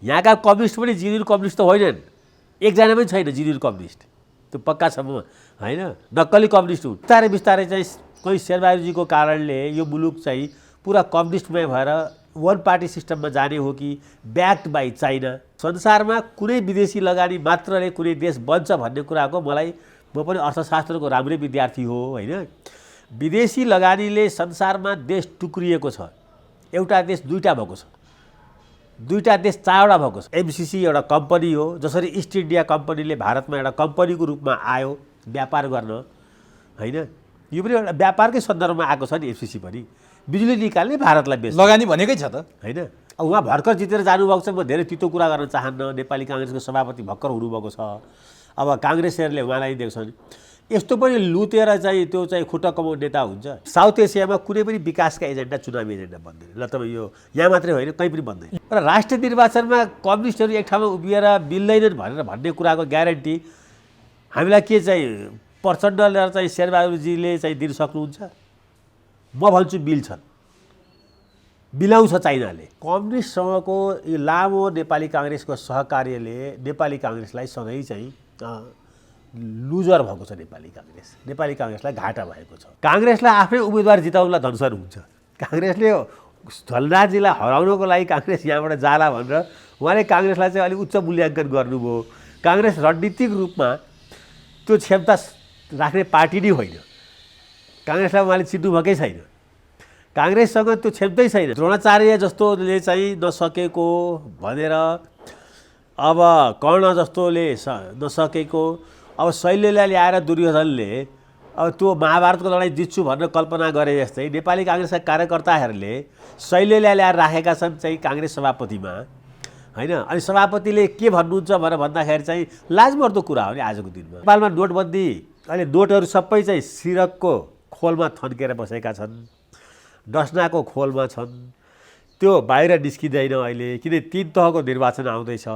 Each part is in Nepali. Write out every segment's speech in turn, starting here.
यहाँका कम्युनिस्ट पनि जिन्युन कम्युनिस्ट त होइनन्, एकजना पनि छैन जिन्युन कम्युनिस्ट, त्यो पक्का छ होइन, नक्कली कम्युनिस्ट हुन्। बिस्तारै बिस्तारै चाहिँ कोही शेरबहादुरजीको कारणले यो मुलुक चाहिँ पुरा कम्युनिस्टमय भएर वान पार्टी सिस्टममा जाने हो कि ब्याक्ड बाई चाइना। संसारमा कुनै विदेशी लगानी मात्रले कुनै देश बन्छ भन्ने कुराको म पनि अर्थशास्त्रको राम्रै विद्यार्थी हो होइन। विदेशी लगानीले संसारमा देश टुक्रिएको छ, एउटा देश दुईटा भएको छ, दुईटा देश चारवटा भएको छ। एमसिसी एउटा कम्पनी हो, जसरी इस्ट इन्डिया कम्पनीले भारतमा एउटा कम्पनीको रूपमा आयो व्यापार गर्न होइन, यो पनि एउटा व्यापारकै सन्दर्भमा आएको छ नि। एमसिसी पनि बिजुली निकाल्ने भारतलाई बेच्छ, लगानी भनेकै छ त होइन। उहाँ भर्खर जितेर जानुभएको छ, म धेरै तितो कुरा गर्न चाहन्न। नेपाली काङ्ग्रेसको सभापति भर्खर हुनुभएको छ, अब काङ्ग्रेसहरूले उहाँलाई देख्छन्। यस्तो पनि लुतेर चाहिँ त्यो चाहिँ खुट्टा कमाउने नेता हुन्छ। साउथ एसियामा कुनै पनि विकासका एजेन्डा चुनावी एजेन्डा बन्दैन, ल त यो यहाँ मात्रै होइन कहीँ पनि बन्दैन। र राष्ट्रिय निर्वाचनमा कम्युनिस्टहरू एक ठाउँमा उभिएर मिल्दैनन् भनेर भन्ने कुराको ग्यारेन्टी हामीलाई के चाहिँ प्रचण्ड र चाहिँ शेरबहादुरजीले चाहिँ दिन सक्नुहुन्छ? म भन्छु मिल्छन्, मिलाउँछ चाइनाले। कम्युनिस्टसँगको यो लामो नेपाली काङ्ग्रेसको सहकार्यले नेपाली काङ्ग्रेसलाई सधैँ चाहिँ लुजर भएको छ। नेपाली काङ्ग्रेसलाई घाटा भएको छ। काङ्ग्रेसलाई आफ्नै उम्मेदवार जिताउनलाई धनसन हुन्छ। काङ्ग्रेसले झलनाथजीलाई हराउनको लागि काङ्ग्रेस यहाँबाट जाला भनेर उहाँले काङ्ग्रेसलाई चाहिँ अलिक उच्च मूल्याङ्कन गर्नुभयो। काङ्ग्रेस रणनीतिक रूपमा त्यो क्षमता राख्ने पार्टी नै होइन। काङ्ग्रेसलाई उहाँले चिन्नुभएकै छैन, काङ्ग्रेससँग त्यो क्षमतै छैन। द्रोणाचार्य जस्तोले चाहिँ नसकेको भनेर, अब कर्ण जस्तोले नसकेको, अब शैल्यलाई ल्याएर दुर्योधनले अब त्यो महाभारतको लडाइँ जित्छु भनेर कल्पना गरे जस्तै नेपाली काङ्ग्रेसका कार्यकर्ताहरूले शैल्यलाई ल्याएर राखेका छन् चाहिँ काङ्ग्रेस सभापतिमा होइन। अनि सभापतिले के भन्नुहुन्छ भनेर भन्दाखेरि चाहिँ लाजमर्दो कुरा हो नि आजको दिनमा। नेपालमा नोटबन्दी, अहिले नोटहरू सबै चाहिँ सिरकको खोलमा थन्केर बसेका छन्, डस्नाको खोलमा छन्, त्यो बाहिर निस्किँदैन अहिले। किन 3 तहको निर्वाचन आउँदैछ,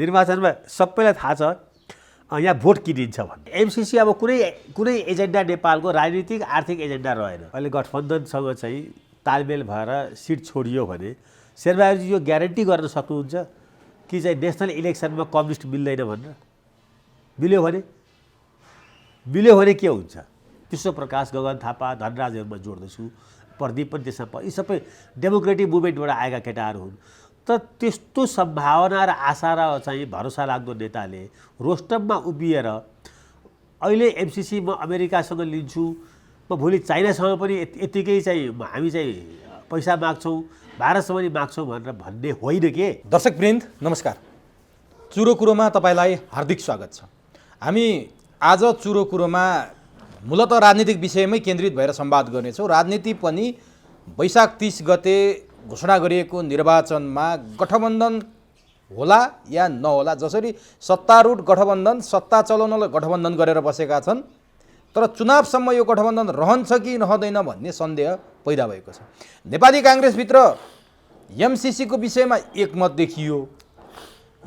निर्वाचनमा सबैलाई थाहा छ यहाँ भोट किनिन्छ भन्ने। एमसिसी अब कुनै एजेन्डा नेपालको राजनीतिक आर्थिक एजेन्डा रहेन। अहिले गठबन्धनसँग चाहिँ तालमेल भएर सिट छोडियो भने शेरबहादुरजी यो ग्यारेन्टी गर्न सक्नुहुन्छ कि चाहिँ नेसनल इलेक्सनमा कम्युनिस्ट मिल्दैन भनेर? मिल्यो भने के हुन्छ? विश्वप्रकाश, गगन थापा, धनराजहरूमा जोड्दैछु, प्रदीप पनि त्यसमा, यी सबै डेमोक्रेटिक मुभमेन्टबाट आएका केटाहरू हुन्। तर त्यस्तो सम्भावना र आशा र चाहिँ भरोसा लाग्दो नेताले रोस्टममा उभिएर अहिले एमसिसी म अमेरिकासँग लिन्छु, म भोलि चाइनासँग पनि यतिकै चाहिँ हामी चाहिँ पैसा माग्छौँ, भारतसँग पनि माग्छौँ भनेर भन्ने होइन के। दर्शकवृन्द नमस्कार, चुरो कुरोमा तपाईँलाई हार्दिक स्वागत छ। हामी आज चुरो कुरोमा मूलत राजनीतिक विषयमै केन्द्रित भएर संवाद गर्नेछौँ। राजनीति पनि वैशाख 30 गते घोषणा गरिएको निर्वाचनमा गठबन्धन होला या नहोला, जसरी सत्तारूढ गठबन्धन सत्ता चलाउनलाई गठबन्धन गरेर बसेका छन्, तर चुनावसम्म यो गठबन्धन रहन्छ कि रहँदैन भन्ने सन्देह पैदा भएको छ। नेपाली काङ्ग्रेसभित्र एमसिसीको विषयमा एकमत देखियो,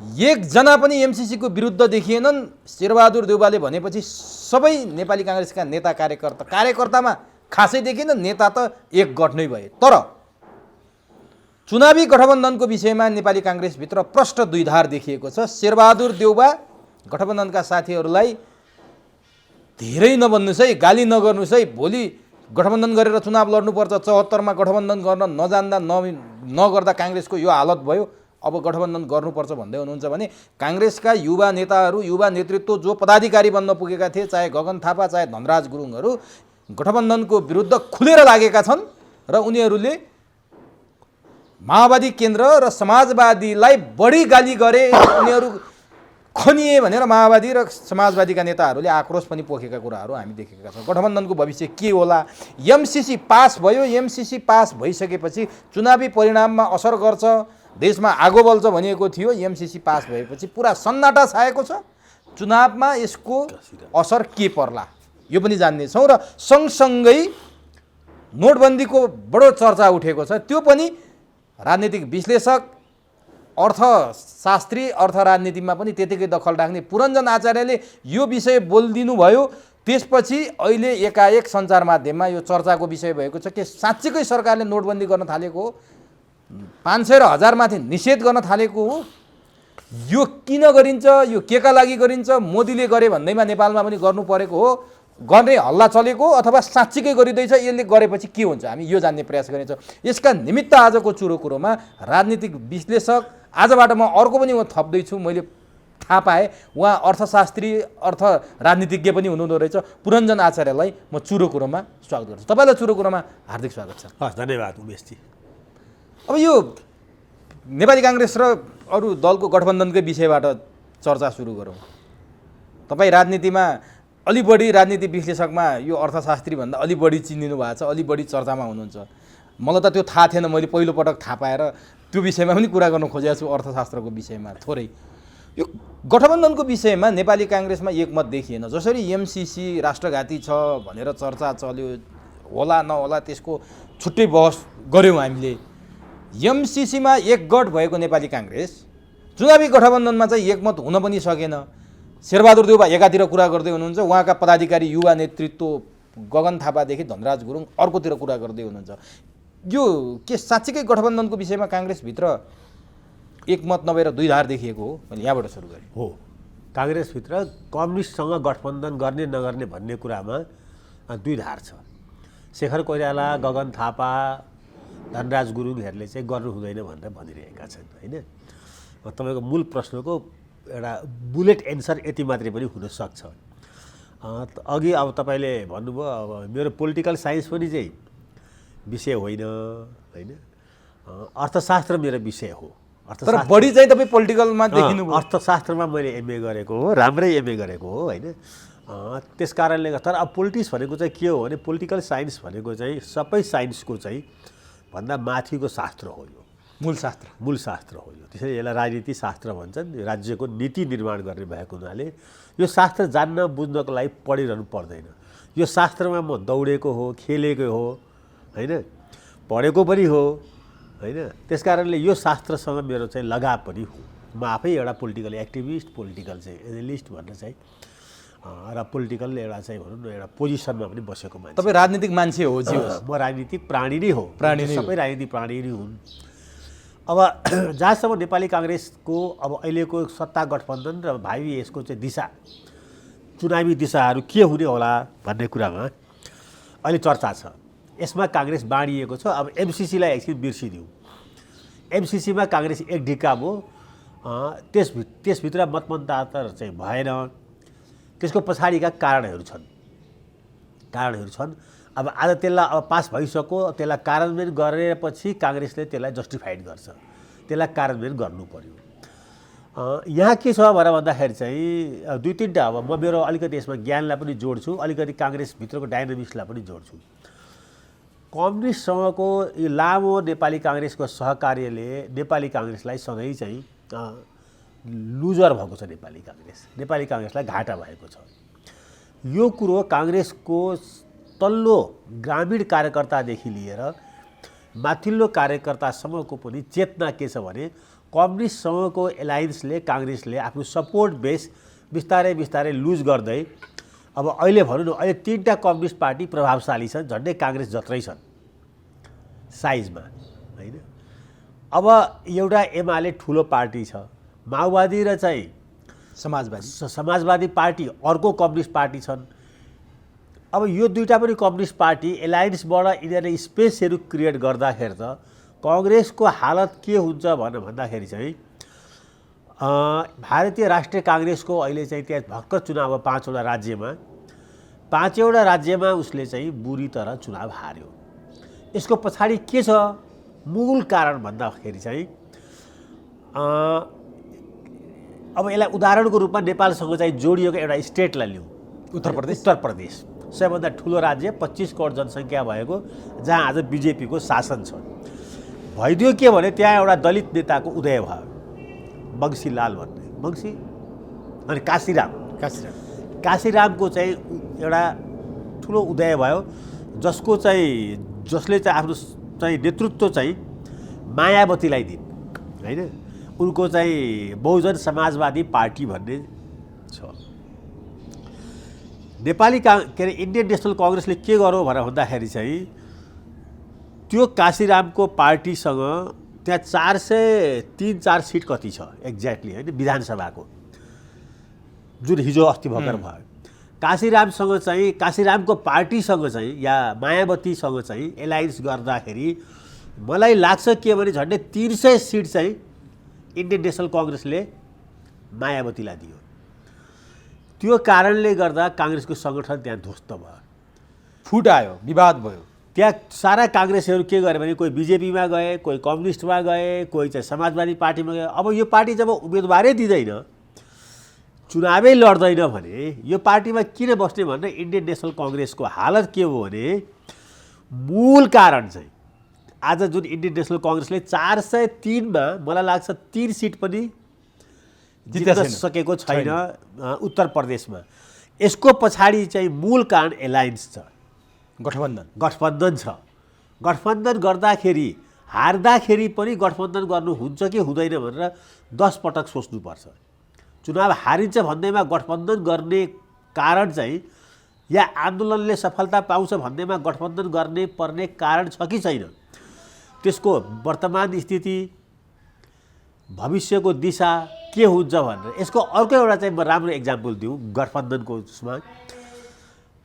एकजना पनि एमसिसीको विरुद्ध देखिएनन्। शेरबहादुर देउवाले भनेपछि सबै नेपाली काङ्ग्रेसका नेता कार्यकर्तामा खासै देखिएन, नेता त एक गठ नै भए। तर चुनावी गठबन्धनको विषयमा नेपाली काङ्ग्रेसभित्र प्रष्ट द्विधार देखिएको छ। शेरबहादुर देउवा गठबन्धनका साथीहरूलाई धेरै नबन्नुहोस् है, गाली नगर्नुहोस् है, भोलि गठबन्धन गरेर चुनाव लड्नुपर्छ, 74मा गठबन्धन गर्न नजान्दा नगर्दा काङ्ग्रेसको यो हालत भयो, अब गठबन्धन गर्नुपर्छ भन्दै हुनुहुन्छ भने काङ्ग्रेसका युवा नेताहरू, युवा नेतृत्व जो पदाधिकारी बन्न पुगेका थिए, चाहे गगन थापा चाहे धनराज गुरुङहरू गठबन्धनको विरुद्ध खुलेर लागेका छन् र उनीहरूले माओवादी केन्द्र र समाजवादीलाई बढी गाली गरे, उनीहरू खनिए भनेर माओवादी र समाजवादीका नेताहरूले आक्रोश पनि पोखेका कुराहरू हामी देखेका छौँ। गठबन्धनको भविष्य के होला? एमसिसी पास भयो, एमसिसी पास भइसकेपछि चुनावी परिणाममा असर गर्छ, देशमा आगो बल्छ भनिएको थियो। एमसिसी पास भएपछि पुरा सन्नाटा छाएको छ। चुनावमा यसको असर के पर्ला यो पनि जान्नेछौँ। र सँगसँगै नोटबन्दीको बडो चर्चा उठेको छ, त्यो पनि राजनीतिक विश्लेषक, अर्थशास्त्री, अर्थ राजनीतिमा पनि त्यतिकै दखल राख्ने पुरञ्जन आचार्यले यो विषय बोलिदिनु भयो। त्यसपछि अहिले एकाएक सञ्चार माध्यममा यो चर्चाको विषय भएको छ कि साँच्चीकै सरकारले नोटबन्दी गर्न थालेको हो, 500 र 1000 माथि निषेध गर्न थालेको हो, यो किन गरिन्छ, यो केका लागि गरिन्छ, मोदीले गरे भन्दैमा नेपालमा पनि गर्नु परेको हो, गर्ने हल्ला चलेको अथवा साँच्चीकै गरिँदैछ, यसले गरेपछि के हुन्छ, हामी यो जान्ने प्रयास गरिन्छ। यसका निमित्त आजको चुरो कुरोमा राजनीतिक विश्लेषक, आजबाट म अर्को पनि म थप्दैछु, मैले थाहा पाएँ उहाँ अर्थशास्त्री, अर्थ राजनीतिज्ञ पनि हुनुहुँदो रहेछ, पुरञ्जन आचार्यलाई म चुरो कुरोमा स्वागत गर्छु। तपाईँलाई चुरो कुरोमा हार्दिक स्वागत छ। हस्, धन्यवाद उमेशजी। अब यो नेपाली काङ्ग्रेस र अरू दलको गठबन्धनकै विषयबाट चर्चा सुरु गरौँ। तपाईँ राजनीतिमा अलि बढी, राजनीति विश्लेषकमा यो अर्थशास्त्री भन्दा अलि बढी चिनिनु भएको छ, अलि बढी चर्चामा हुनुहुन्छ। मलाई त त्यो थाहा थिएन, मैले पहिलोपटक थाहा पाएर त्यो विषयमा पनि कुरा गर्न खोजेको छु, अर्थशास्त्रको विषयमा थोरै। यो गठबन्धनको विषयमा नेपाली काङ्ग्रेसमा एकमत देखिएन। जसरी एमसिसी राष्ट्रघाती छ भनेर चर्चा चल्यो, होला नहोला त्यसको छुट्टै बहस गऱ्यौँ हामीले। एमसिसीमा एकगठ भएको नेपाली काङ्ग्रेस चुनावी गठबन्धनमा चाहिँ एकमत हुन पनि सकेन। शेरबहादुर देउवा एकातिर कुरा गर्दै हुनुहुन्छ, उहाँका पदाधिकारी युवा नेतृत्व गगन थापादेखि धनराज गुरुङ अर्कोतिर कुरा गर्दै हुनुहुन्छ। यो के साँच्चीकै गठबन्धनको विषयमा काङ्ग्रेसभित्र एकमत नभएर दुई धार देखिएको हो? मैले यहाँबाट सुरु गरेँ। हो, काङ्ग्रेसभित्र कम्युनिस्टसँग गठबन्धन गर्ने नगर्ने भन्ने कुरामा दुई धार छ। शेखर कोइराला, गगन थापा, धनराज गुरुङहरूले चाहिँ गर्नु हुँदैन भनेर भनिरहेका छन्, होइन? तपाईँको मूल प्रश्नको एउटा बुलेट एन्सर यति मात्रै पनि हुनसक्छ। अघि अब तपाईँले भन्नुभयो, अब मेरो पोलिटिकल साइन्स पनि चाहिँ विषय होइन, होइन? अर्थशास्त्र मेरो विषय हो। तर बढी चाहिँ तपाईँ पोलिटिकलमा देखिनु। अर्थशास्त्रमा मैले एमए गरेको हो, राम्रै एमए गरेको हो, होइन? त्यस कारणले गर्दा। तर अब पोलिटिक्स भनेको चाहिँ के हो भने, पोलिटिकल साइन्स भनेको चाहिँ सबै साइन्सको चाहिँ भन्दा माथिको शास्त्र हो। यो मूल शास्त्र हो यो। त्यसैले यसलाई राजनीति शास्त्र भन्छन्। राज्यको नीति निर्माण गर्ने भएको हुनाले यो शास्त्र जान्न बुझ्नको लागि पढिरहनु पर्दैन। यो शास्त्रमा म दौडेको हो, खेलेको हो, होइन? पढेको पनि हो, होइन? त्यस कारणले यो शास्त्रसँग मेरो चाहिँ लगाव पनि हो। म आफै एउटा पोलिटिकल एक्टिभिस्ट, पोलिटिकल चाहिँ एनालिस्ट भनेर चाहिँ र पोलिटिकल एउटा चाहिँ भनौँ न एउटा पोजिसनमा पनि बसेको मान्छे। तपाईँ राजनीतिक मान्छे हो? म राजनीतिक प्राणी नै हो, सबै राजनीतिक प्राणी नै हुन्। अब जहाँसम्म नेपाली काङ्ग्रेसको अब अहिलेको सत्ता गठबन्धन र भावी यसको चाहिँ दिशा, चुनावी दिशाहरू के हुने होला भन्ने कुरामा अहिले चर्चा छ। यसमा काङ्ग्रेस बाँडिएको छ। अब एमसिसीलाई एकछिन बिर्सिदिउँ। एमसिसीमा काङ्ग्रेस एक ढिक्का भयो, त्यसभित्र मतमतान्तर चाहिँ भएन। त्यसको पछाडिका कारणहरू छन्। अब आज त्यसलाई अब पास भइसक्यो, त्यसलाई कार्यान्वयन गरेपछि काङ्ग्रेसले त्यसलाई जस्टिफाइड गर्छ, त्यसलाई कार्यान्वयन गर्नु पर्यो। यहाँ के छ भनेर भन्दाखेरि चाहिँ दुई तिनवटा, अब म मेरो अलिकति यसमा ज्ञानलाई पनि जोड्छु, अलिकति काङ्ग्रेसभित्रको डाइनामिक्सलाई पनि जोड्छु। कम्युनिस्टसँगको यो लामो नेपाली काङ्ग्रेसको सहकार्यले नेपाली काङ्ग्रेसलाई सधैँ चाहिँ लुजर भएको छ। नेपाली काङ्ग्रेसलाई घाटा भएको छ। यो कुरो काङ्ग्रेसको तल्लो ग्रामीण कार्यकर्तादेखि लिएर माथिल्लो कार्यकर्तासम्मको पनि चेतना के छ भने, कम्युनिस्टसँगको एलायन्सले काङ्ग्रेसले आफ्नो सपोर्ट बेस बिस्तारै बिस्तारै लुज गर्दै, अब अहिले भनौँ न, अहिले तीनटा कम्युनिस्ट पार्टी प्रभावशाली छन्, झन्डै काङ्ग्रेस जत्रै छन् साइजमा, होइन? अब एउटा एमाले ठुलो पार्टी छ, माओवादी र चाहिँ समाजवादी पार्टी अर्को कम्युनिस्ट पार्टी छन्। अब यो दुईवटा पनि कम्युनिस्ट पार्टी एलायन्सबाट यिनीहरूले स्पेसहरू क्रिएट गर्दाखेरि त कङ्ग्रेसको हालत के हुन्छ भनेर भन्दाखेरि चाहिँ भारतीय राष्ट्रिय काङ्ग्रेसको अहिले चाहिँ त्यहाँ भर्खर चुनाव 5वटा राज्यमा, 5वटा राज्यमा उसले चाहिँ बुरी तरह चुनाव हार्यो। यसको पछाडि के छ मूल कारण भन्दाखेरि चाहिँ अब यसलाई उदाहरणको रूपमा नेपालसँग चाहिँ जोडिएको एउटा स्टेटलाई लिउँ, उत्तर प्रदेश सबैभन्दा ठुलो राज्य, 25 करोड जनसङ्ख्या भएको, जहाँ आज बिजेपीको शासन छ। भइदियो के भने त्यहाँ एउटा दलित नेताको उदय भयो, बङ्सीलाल भन्ने, अनि काशीरामको चाहिँ एउटा ठुलो उदय भयो, जसले चाहिँ आफ्नो चाहिँ नेतृत्व चाहिँ मायावतीलाई दिन्, होइन? उनको चाहिँ बहुजन समाजवादी पार्टी भन्ने छ। नेपाली के अरे इन्डियन नेसनल कङ्ग्रेसले के गर्यो भनेर भन्दाखेरि चाहिँ त्यो काशीरामको पार्टीसँग त्यहाँ 403-4 सिट कति छ एक्ज्याक्टली होइन विधानसभाको, जुन हिजो अस्ति भर्खर भयो। काशीरामसँग चाहिँ काशीरामको पार्टीसँग चाहिँ या मायावतीसँग चाहिँ एलायन्स गर्दाखेरि मलाई लाग्छ के भने झन्डै 300 सिट चाहिँ इन्डियन नेसनल कङ्ग्रेसले मायावतीलाई दियो। त्यो कारणले गर्दा काङ्ग्रेसको सङ्गठन त्यहाँ ध्वस्त भयो, फुट आयो, विवाद भयो। त्यहाँ सारा काङ्ग्रेसहरू के गरे भने कोही बिजेपीमा गए, कोही कम्युनिस्टमा गए, कोही चाहिँ समाजवादी पार्टीमा गए। अब यो पार्टी जब उम्मेदवारै दिँदैन, चुनावै लड्दैन भने यो पार्टीमा किन बस्ने भनेर इन्डियन नेसनल कङ्ग्रेसको हालत के हो भने मूल कारण चाहिँ आज जुन इन्डियन नेसनल कङ्ग्रेसले 403मा मलाई लाग्छ 3 सिट पनि जित्न सकेको छैन उत्तर प्रदेशमा। यसको पछाडि चाहिँ मूल कारण एलायन्स छ, गठबन्धन छ। गठबन्धन गर्दाखेरि हार्दाखेरि पनि गठबन्धन गर्नुहुन्छ कि हुँदैन भनेर 10 पटक सोच्नुपर्छ। चुनाव हारिन्छ भन्दैमा गठबन्धन गर्ने कारण चाहिँ या आन्दोलनले सफलता पाउँछ भन्दैमा गठबन्धन गर्ने पर्ने कारण छ कि छैन, त्यसको वर्तमान स्थिति, भविष्यको दिशा के हुन्छ भनेर। यसको अर्को एउटा चाहिँ म राम्रो इक्जाम्पल दिउँ गठबन्धनको उसमा।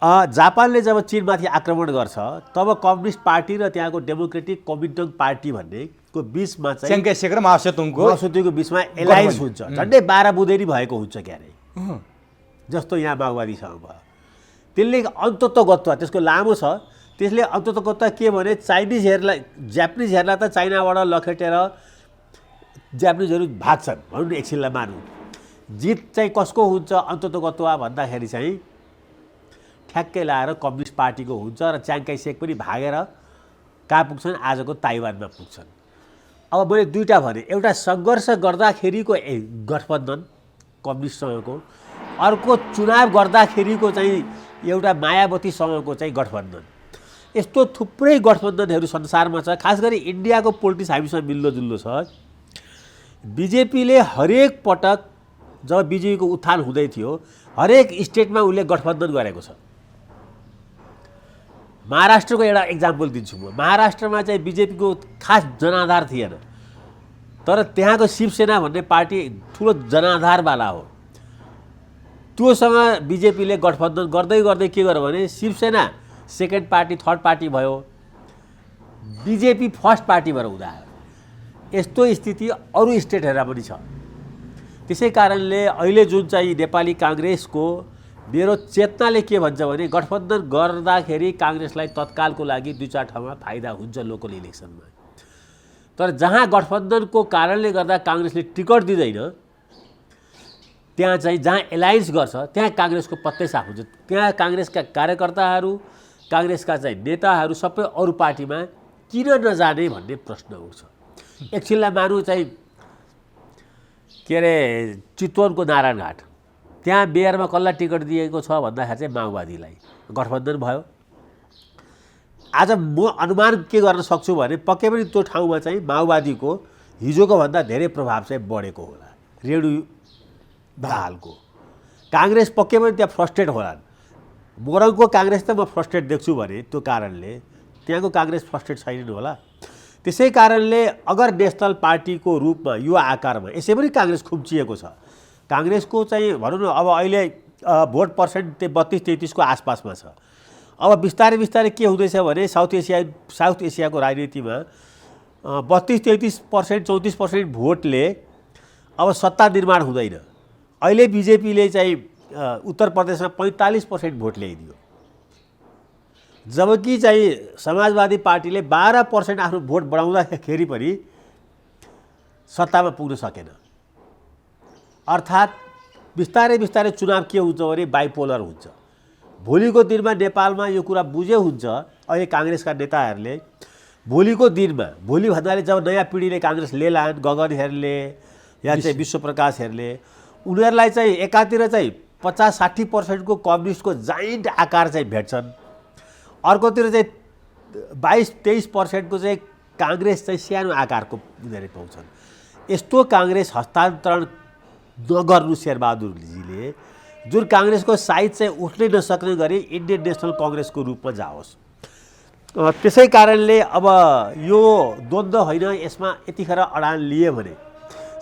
जापानले जब चीनमाथि आक्रमण गर्छ तब कम्युनिस्ट पार्टी र त्यहाँको डेमोक्रेटिक कमिन्टङ पार्टी भन्नेको बिचमा चाहिँ च्याङ्काइसेक र माओसेतुङको बिचमा एलायन्स हुन्छ, झन्डै 12 बुँदेनी भएको हुन्छ क्यारे, जस्तो यहाँ माओवादीसँग भयो। त्यसले अन्ततोगत्वा त्यसको लामो छ, त्यसले अन्ततोगत्वा के भने जापानिजहरूलाई त चाइनाबाट लखेटेर जापानिजहरू भाग्छन् भनौँ न, एकछिनलाई मानौँ। जित चाहिँ कसको हुन्छ अन्ततोगत्वा भन्दाखेरि चाहिँ ठ्याक्कै लाएर कम्युनिस्ट पार्टीको हुन्छ र च्याङ्काइसेक पनि भागेर कहाँ पुग्छन्, आजको ताइवानमा पुग्छन्। अब मैले दुईवटा भने, एउटा सङ्घर्ष गर्दाखेरिको गठबन्धन कम्युनिस्टसँगको, अर्को चुनाव गर्दाखेरिको चाहिँ एउटा मायावतीसँगको चाहिँ गठबन्धन। यस्तो थुप्रै गठबन्धनहरू संसारमा छ। खास गरी इन्डियाको पोलिटिक्स हामीसँग मिल्दोजुल्दो छ। बिजेपीले हरेक पटक जब बिजेपीको उत्थान हुँदै थियो हरेक स्टेटमा उसले गठबन्धन गरेको छ। महाराष्ट्रको एउटा इक्जाम्पल दिन्छु म। महाराष्ट्रमा चाहिँ बिजेपीको खास जनाधार थिएन, तर त्यहाँको शिवसेना भन्ने पार्टी ठुलो जनाधारवाला हो। त्योसँग बिजेपीले गठबन्धन गर्दै गर्दै के गर्यो भने Shiv Sena second party, third party भयो, बिजेपी फर्स्ट पार्टी भएर हुँदा आयो। यस्तो स्थिति अरू स्टेटहरूमा पनि छ। त्यसै कारणले अहिले जुन चाहिँ नेपाली काङ्ग्रेसको मेरो चेतनाले के भन्छ भने गठबन्धन गर्दाखेरि काङ्ग्रेसलाई तत्कालको लागि 2-4 ठाउँमा फाइदा हुन्छ लोकल इलेक्सनमा, तर जहाँ गठबन्धनको कारणले गर्दा काङ्ग्रेसले टिकट दिँदैन त्यहाँ चाहिँ जहाँ एलायन्स गर्छ त्यहाँ काङ्ग्रेसको पत्तै साफ हुन्छ। त्यहाँ काङ्ग्रेसका कार्यकर्ताहरू, काङ्ग्रेसका चाहिँ नेताहरू सबै अरू पार्टीमा किन नजाने भन्ने प्रश्न उठ्छ। एकछिनलाई मानु चाहिँ के अरे चितवनको नारायणघाट, त्यहाँ मेयरमा कसलाई टिकट दिएको छ भन्दाखेरि चाहिँ माओवादीलाई, गठबन्धन भयो। आज म अनुमान के गर्न सक्छु भने पक्कै पनि त्यो ठाउँमा चाहिँ माओवादीको हिजोको भन्दा धेरै प्रभाव चाहिँ बढेको होला, रेणु दाहालको। काङ्ग्रेस पक्कै पनि त्यहाँ फ्रस्ट्रेट होलान्। मोरङको काङ्ग्रेस त म फ्रस्ट्रेट देख्छु भने त्यो कारणले त्यहाँको काङ्ग्रेस फ्रस्ट्रेट छैनन् होला। त्यसै कारणले अगर नेसनल पार्टीको रूपमा यो आकारमा यसै पनि काङ्ग्रेस खुम्चिएको छ। काङ्ग्रेसको चाहिँ भनौँ न अब अहिले भोट पर्सेन्ट 32-33 को आसपासमा छ। अब बिस्तारै बिस्तारै के हुँदैछ भने साउथ एसियाको राजनीतिमा 32-33%, 34% भोटले अब सत्ता निर्माण हुँदैन। अहिले बिजेपीले चाहिँ उत्तर प्रदेशमा 45% भोट ल्याइदियो, जबकि चाहिँ समाजवादी पार्टीले 12% आफ्नो भोट बढाउँदाखेरि पनि सत्तामा पुग्न सकेन। अर्थात् बिस्तारै बिस्तारै चुनाव के हुन्छ भने बाइपोलर हुन्छ। भोलिको दिनमा नेपालमा यो कुरा बुझे हुन्छ अहिले काङ्ग्रेसका नेताहरूले। भोलिको दिनमा, भोलि भन्नाले जब नयाँ पिँढीले काङ्ग्रेस लिएलान्, गगनहरूले या चाहिँ विश्वप्रकाशहरूले, उनीहरूलाई चाहिँ एकातिर चाहिँ 50-60% को कम्युनिस्टको जाइन्ट आकार चाहिँ भेट्छन्, अर्कोतिर चाहिँ 22-23% को चाहिँ काङ्ग्रेस चाहिँ सानो आकारको उनीहरूले पाउँछन्। यस्तो काङ्ग्रेस हस्तान्तरण नगर्नु शेरबहादुरजीले, जुन काङ्ग्रेसको साइज चाहिँ उठ्नै नसक्ने गरी इन्डियन नेसनल कङ्ग्रेसको रूपमा जाओस्। त्यसै कारणले अब यो द्वन्द्व होइन, यसमा यतिखेर अडान लिए भने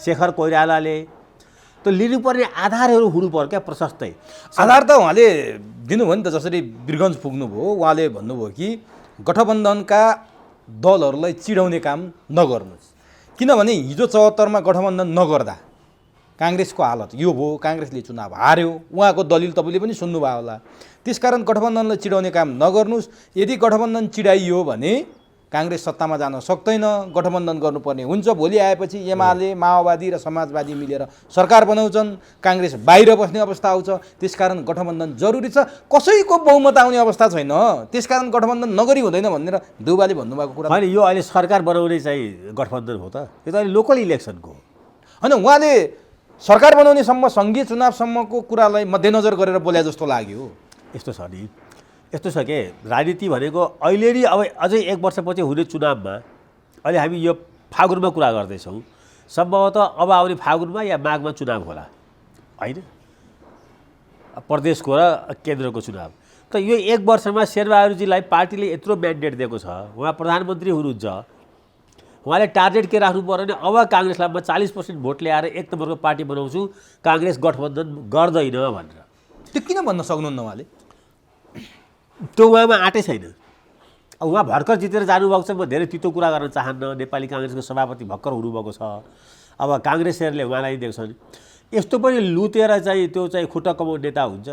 शेखर कोइरालाले त लिनुपर्ने आधारहरू हुनुपर्यो क्या प्रशस्तै। आधार त उहाँले दिनुभयो नि त, जसरी वीरगञ्ज पुग्नुभयो उहाँले भन्नुभयो कि गठबन्धनका दलहरूलाई चिडाउने काम नगर्नुहोस्, किनभने हिजो 74मा गठबन्धन नगर्दा काङ्ग्रेसको हालत यो भयो, काङ्ग्रेसले चुनाव हार्यो, उहाँको दलिल तपाईँले पनि सुन्नुभयो होला। त्यसकारण गठबन्धनलाई चिडाउने काम नगर्नुहोस्, यदि गठबन्धन चिडाइयो भने काङ्ग्रेस सत्तामा जान सक्दैन, गठबन्धन गर्नुपर्ने हुन्छ। भोलि आएपछि एमाले माओवादी र समाजवादी मिलेर सरकार बनाउँछन्, काङ्ग्रेस बाहिर बस्ने अवस्था आउँछ, त्यसकारण गठबन्धन जरुरी छ, कसैको बहुमत आउने अवस्था छैन, त्यसकारण गठबन्धन नगरी हुँदैन भनेर देउबाले भन्नुभएको कुरा होइन। यो अहिले सरकार बनाउने चाहिँ गठबन्धन हो त, यो त अहिले लोकल इलेक्सनको हो। होइन, उहाँले सरकार बनाउनेसम्म सङ्घीय चुनावसम्मको कुरालाई मध्यनजर गरेर बोले जस्तो लाग्यो। यस्तो छ नि, यस्तो छ के राजनीति भनेको अहिले नि अब अझै 1 वर्षपछि हुने चुनावमा अहिले हामी यो फागुनमा कुरा गर्दैछौँ, सम्भवतः अब आउने फागुनमा या माघमा चुनाव होला होइन, प्रदेशको र केन्द्रको चुनाव। त यो 1 वर्षमा शेरबहादुरजीलाई पार्टीले यत्रो म्यान्डेट दिएको छ, उहाँ प्रधानमन्त्री हुनुहुन्छ, उहाँले टार्गेट के राख्नु पऱ्यो भने अब काङ्ग्रेसलाई म 40% भोट ल्याएर 1 नम्बरको पार्टी बनाउँछु, काङ्ग्रेस गठबन्धन गर्दैन भनेर। त्यो किन भन्न सक्नुहुन्न उहाँले? त्यो उहाँमा आँटै छैन। अब उहाँ भर्खर जितेर जानुभएको छ, म धेरै तितो कुरा गर्न चाहन्न। नेपाली काङ्ग्रेसको सभापति भर्खर हुनुभएको छ, अब काङ्ग्रेसीहरूले उहाँलाई देख्छन्। यस्तो पनि लुतेर चाहिँ त्यो चाहिँ खुट्टा कमाउने नेता हुन्छ।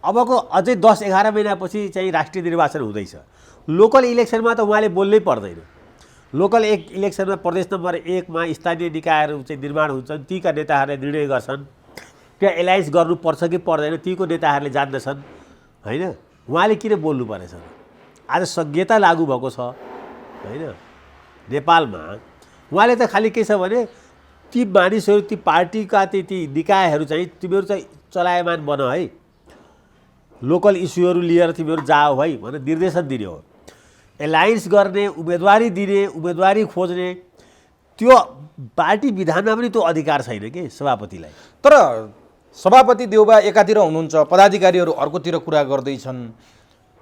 अबको अझै 10-11 महिनापछि चाहिँ राष्ट्रिय निर्वाचन हुँदैछ, लोकल इलेक्सनमा त उहाँले बोल्नै पर्दैन। लोकल इलेक्सनमा प्रदेश नम्बर 1मा स्थानीय निकायहरू चाहिँ निर्माण हुन्छन्, तीका नेताहरूले निर्णय गर्छन्, त्यहाँ एलायन्स गर्नुपर्छ कि पर्दैन तीको नेताहरूले जान्दछन् होइन। उहाँले किन बोल्नु परेछ? आज संहिता लागू भएको छ होइन नेपालमा। उहाँले त खालि के छ भने ती मानिसहरू, ती पार्टीका ती निकायहरू चाहिँ तिमीहरू चाहिँ चलायमान बन है, लोकल इस्युहरू लिएर तिमीहरू जाओ है भनेर निर्देशन दिने हो। एलायन्स गर्ने, उम्मेदवारी दिने, उम्मेदवारी खोज्ने त्यो पार्टी विधानमा पनि त्यो अधिकार छैन कि सभापतिलाई। तर सभापति देउबा एकातिर हुनुहुन्छ, पदाधिकारीहरू अर्कोतिर कुरा गर्दैछन्।